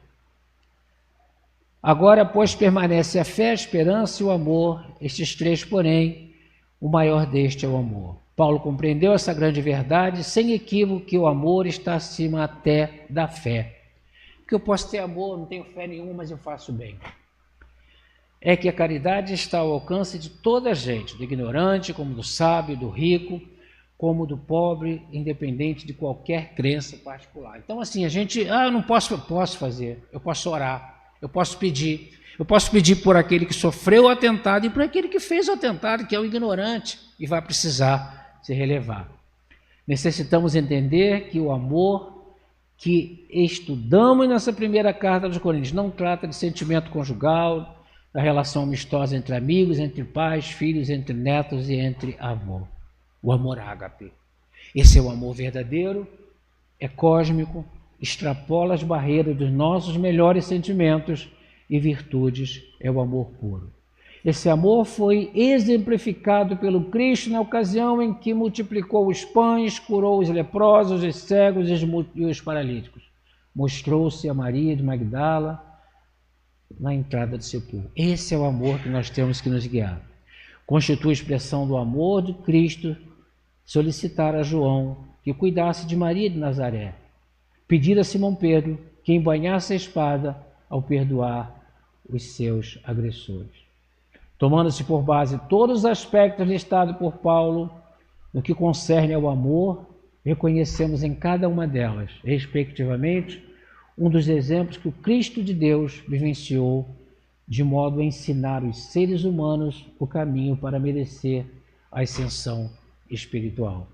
Agora, pois, permanece a fé, a esperança e o amor, estes três, porém, o maior deste é o amor. Paulo compreendeu essa grande verdade, sem equívoco, que o amor está acima até da fé. Porque eu posso ter amor, não tenho fé nenhuma, mas eu faço bem. É que a caridade está ao alcance de toda a gente, do ignorante, como do sábio, do rico, como do pobre, independente de qualquer crença particular. Então, assim, a gente, eu não posso, eu posso fazer, eu posso orar, eu posso pedir por aquele que sofreu o atentado e por aquele que fez o atentado, que é o ignorante, e vai precisar se relevar. Necessitamos entender que o amor que estudamos nessa primeira carta aos Coríntios não trata de sentimento conjugal, da relação amistosa entre amigos, entre pais, filhos, entre netos e entre avô. O amor ágape. Esse é o amor verdadeiro, é cósmico, extrapola as barreiras dos nossos melhores sentimentos e virtudes, é o amor puro. Esse amor foi exemplificado pelo Cristo na ocasião em que multiplicou os pães, curou os leprosos, os cegos e os paralíticos. Mostrou-se a Maria de Magdala na entrada do sepulcro. Esse é o amor que nós temos que nos guiar. Constitui a expressão do amor de Cristo solicitar a João que cuidasse de Maria de Nazaré, pedir a Simão Pedro que embainhasse a espada ao perdoar os seus agressores. Tomando-se por base todos os aspectos listados por Paulo no que concerne ao amor, reconhecemos em cada uma delas, respectivamente, um dos exemplos que o Cristo de Deus vivenciou de modo a ensinar os seres humanos o caminho para merecer a ascensão espiritual.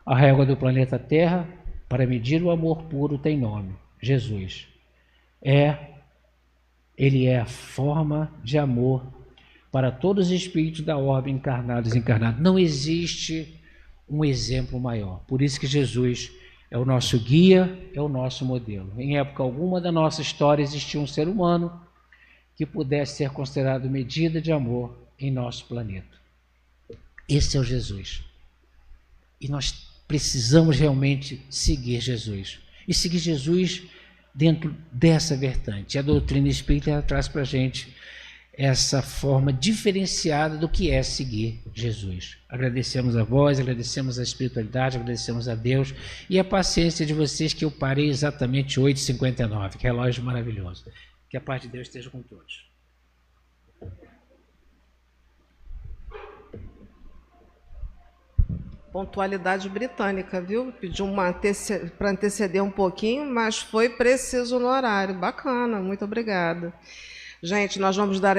A régua do planeta Terra, para medir o amor puro, tem nome: Jesus. Ele é a forma de amor para todos os espíritos da orbe, encarnados e encarnados. Não existe um exemplo maior. Por isso que Jesus é o nosso guia, é o nosso modelo. Em época alguma da nossa história existia um ser humano que pudesse ser considerado medida de amor em nosso planeta. Esse é o Jesus. E nós precisamos realmente seguir Jesus. E seguir Jesus dentro dessa vertente. A doutrina espírita ela traz para a gente essa forma diferenciada do que é seguir Jesus. Agradecemos a vós, agradecemos a espiritualidade, agradecemos a Deus e a paciência de vocês, que eu parei exatamente 8h59, que relógio maravilhoso. Que a paz de Deus esteja com todos. Pontualidade britânica, viu? Pediu para anteceder um pouquinho, mas foi preciso no horário. Bacana, muito obrigada. Gente, nós vamos dar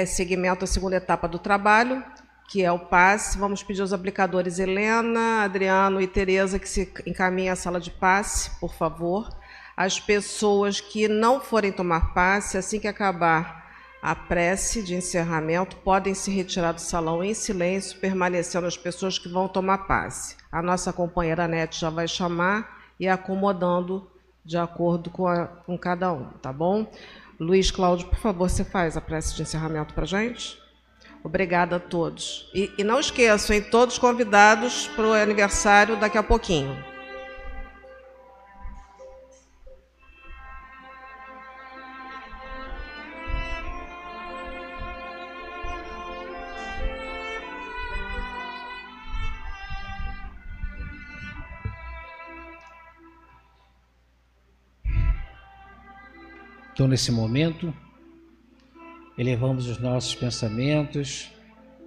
seguimento à segunda etapa do trabalho, que é o passe. Vamos pedir aos aplicadores Helena, Adriano e Tereza que se encaminhem à sala de passe, por favor. As pessoas que não forem tomar passe, assim que acabar a prece de encerramento, podem se retirar do salão em silêncio, permanecendo as pessoas que vão tomar passe. A nossa companheira Nete já vai chamar e acomodando de acordo com cada um, tá bom? Luiz Cláudio, por favor, você faz a prece de encerramento para a gente? Obrigada a todos. E não esqueçam, hein, todos convidados para o aniversário daqui a pouquinho. Então, nesse momento, elevamos os nossos pensamentos,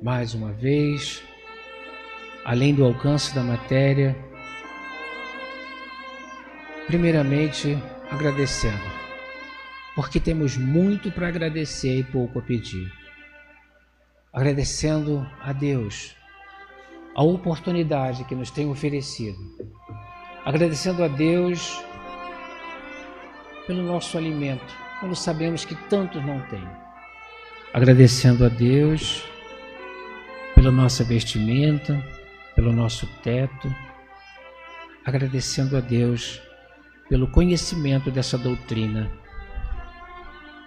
mais uma vez, além do alcance da matéria, primeiramente agradecendo, porque temos muito para agradecer e pouco a pedir. Agradecendo a Deus a oportunidade que nos tem oferecido. Agradecendo a Deus pelo nosso alimento, quando sabemos que tantos não têm. Agradecendo a Deus pela nossa vestimenta, pelo nosso teto. Agradecendo a Deus pelo conhecimento dessa doutrina,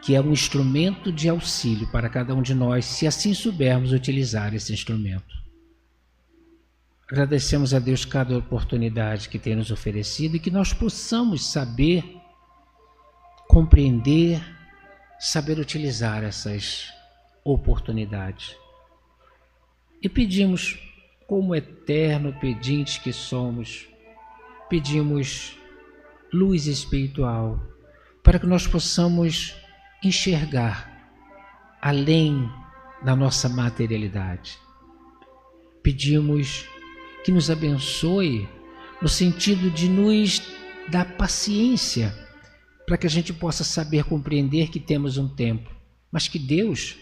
que é um instrumento de auxílio para cada um de nós, se assim soubermos utilizar esse instrumento. Agradecemos a Deus cada oportunidade que tem nos oferecido e que nós possamos saber, compreender saber utilizar essas oportunidades. E pedimos, como eterno pedinte que somos, pedimos luz espiritual para que nós possamos enxergar além da nossa materialidade. Pedimos que nos abençoe no sentido de nos dar paciência para que a gente possa saber compreender que temos um tempo, mas que Deus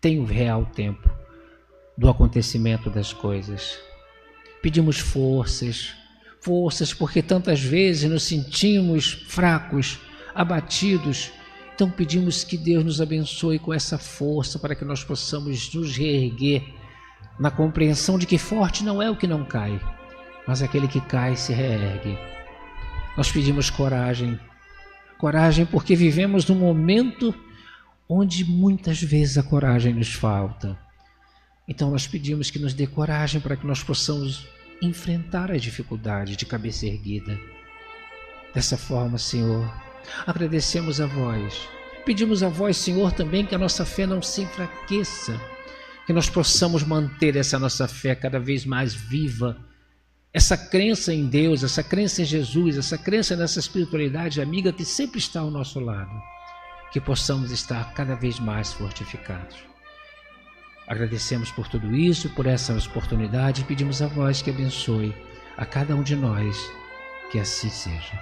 tem o real tempo do acontecimento das coisas. Pedimos forças porque tantas vezes nos sentimos fracos, abatidos. Então pedimos que Deus nos abençoe com essa força para que nós possamos nos reerguer na compreensão de que forte não é o que não cai, mas aquele que cai se reergue. Nós pedimos coragem porque vivemos num momento onde muitas vezes a coragem nos falta. Então nós pedimos que nos dê coragem para que nós possamos enfrentar as dificuldades de cabeça erguida. Dessa forma, Senhor, agradecemos a vós. Pedimos a vós, Senhor, também que a nossa fé não se enfraqueça, que nós possamos manter essa nossa fé cada vez mais viva, essa crença em Deus, essa crença em Jesus, essa crença nessa espiritualidade amiga que sempre está ao nosso lado, que possamos estar cada vez mais fortificados. Agradecemos por tudo isso, por essa oportunidade, e pedimos a vós que abençoe a cada um de nós, que assim seja.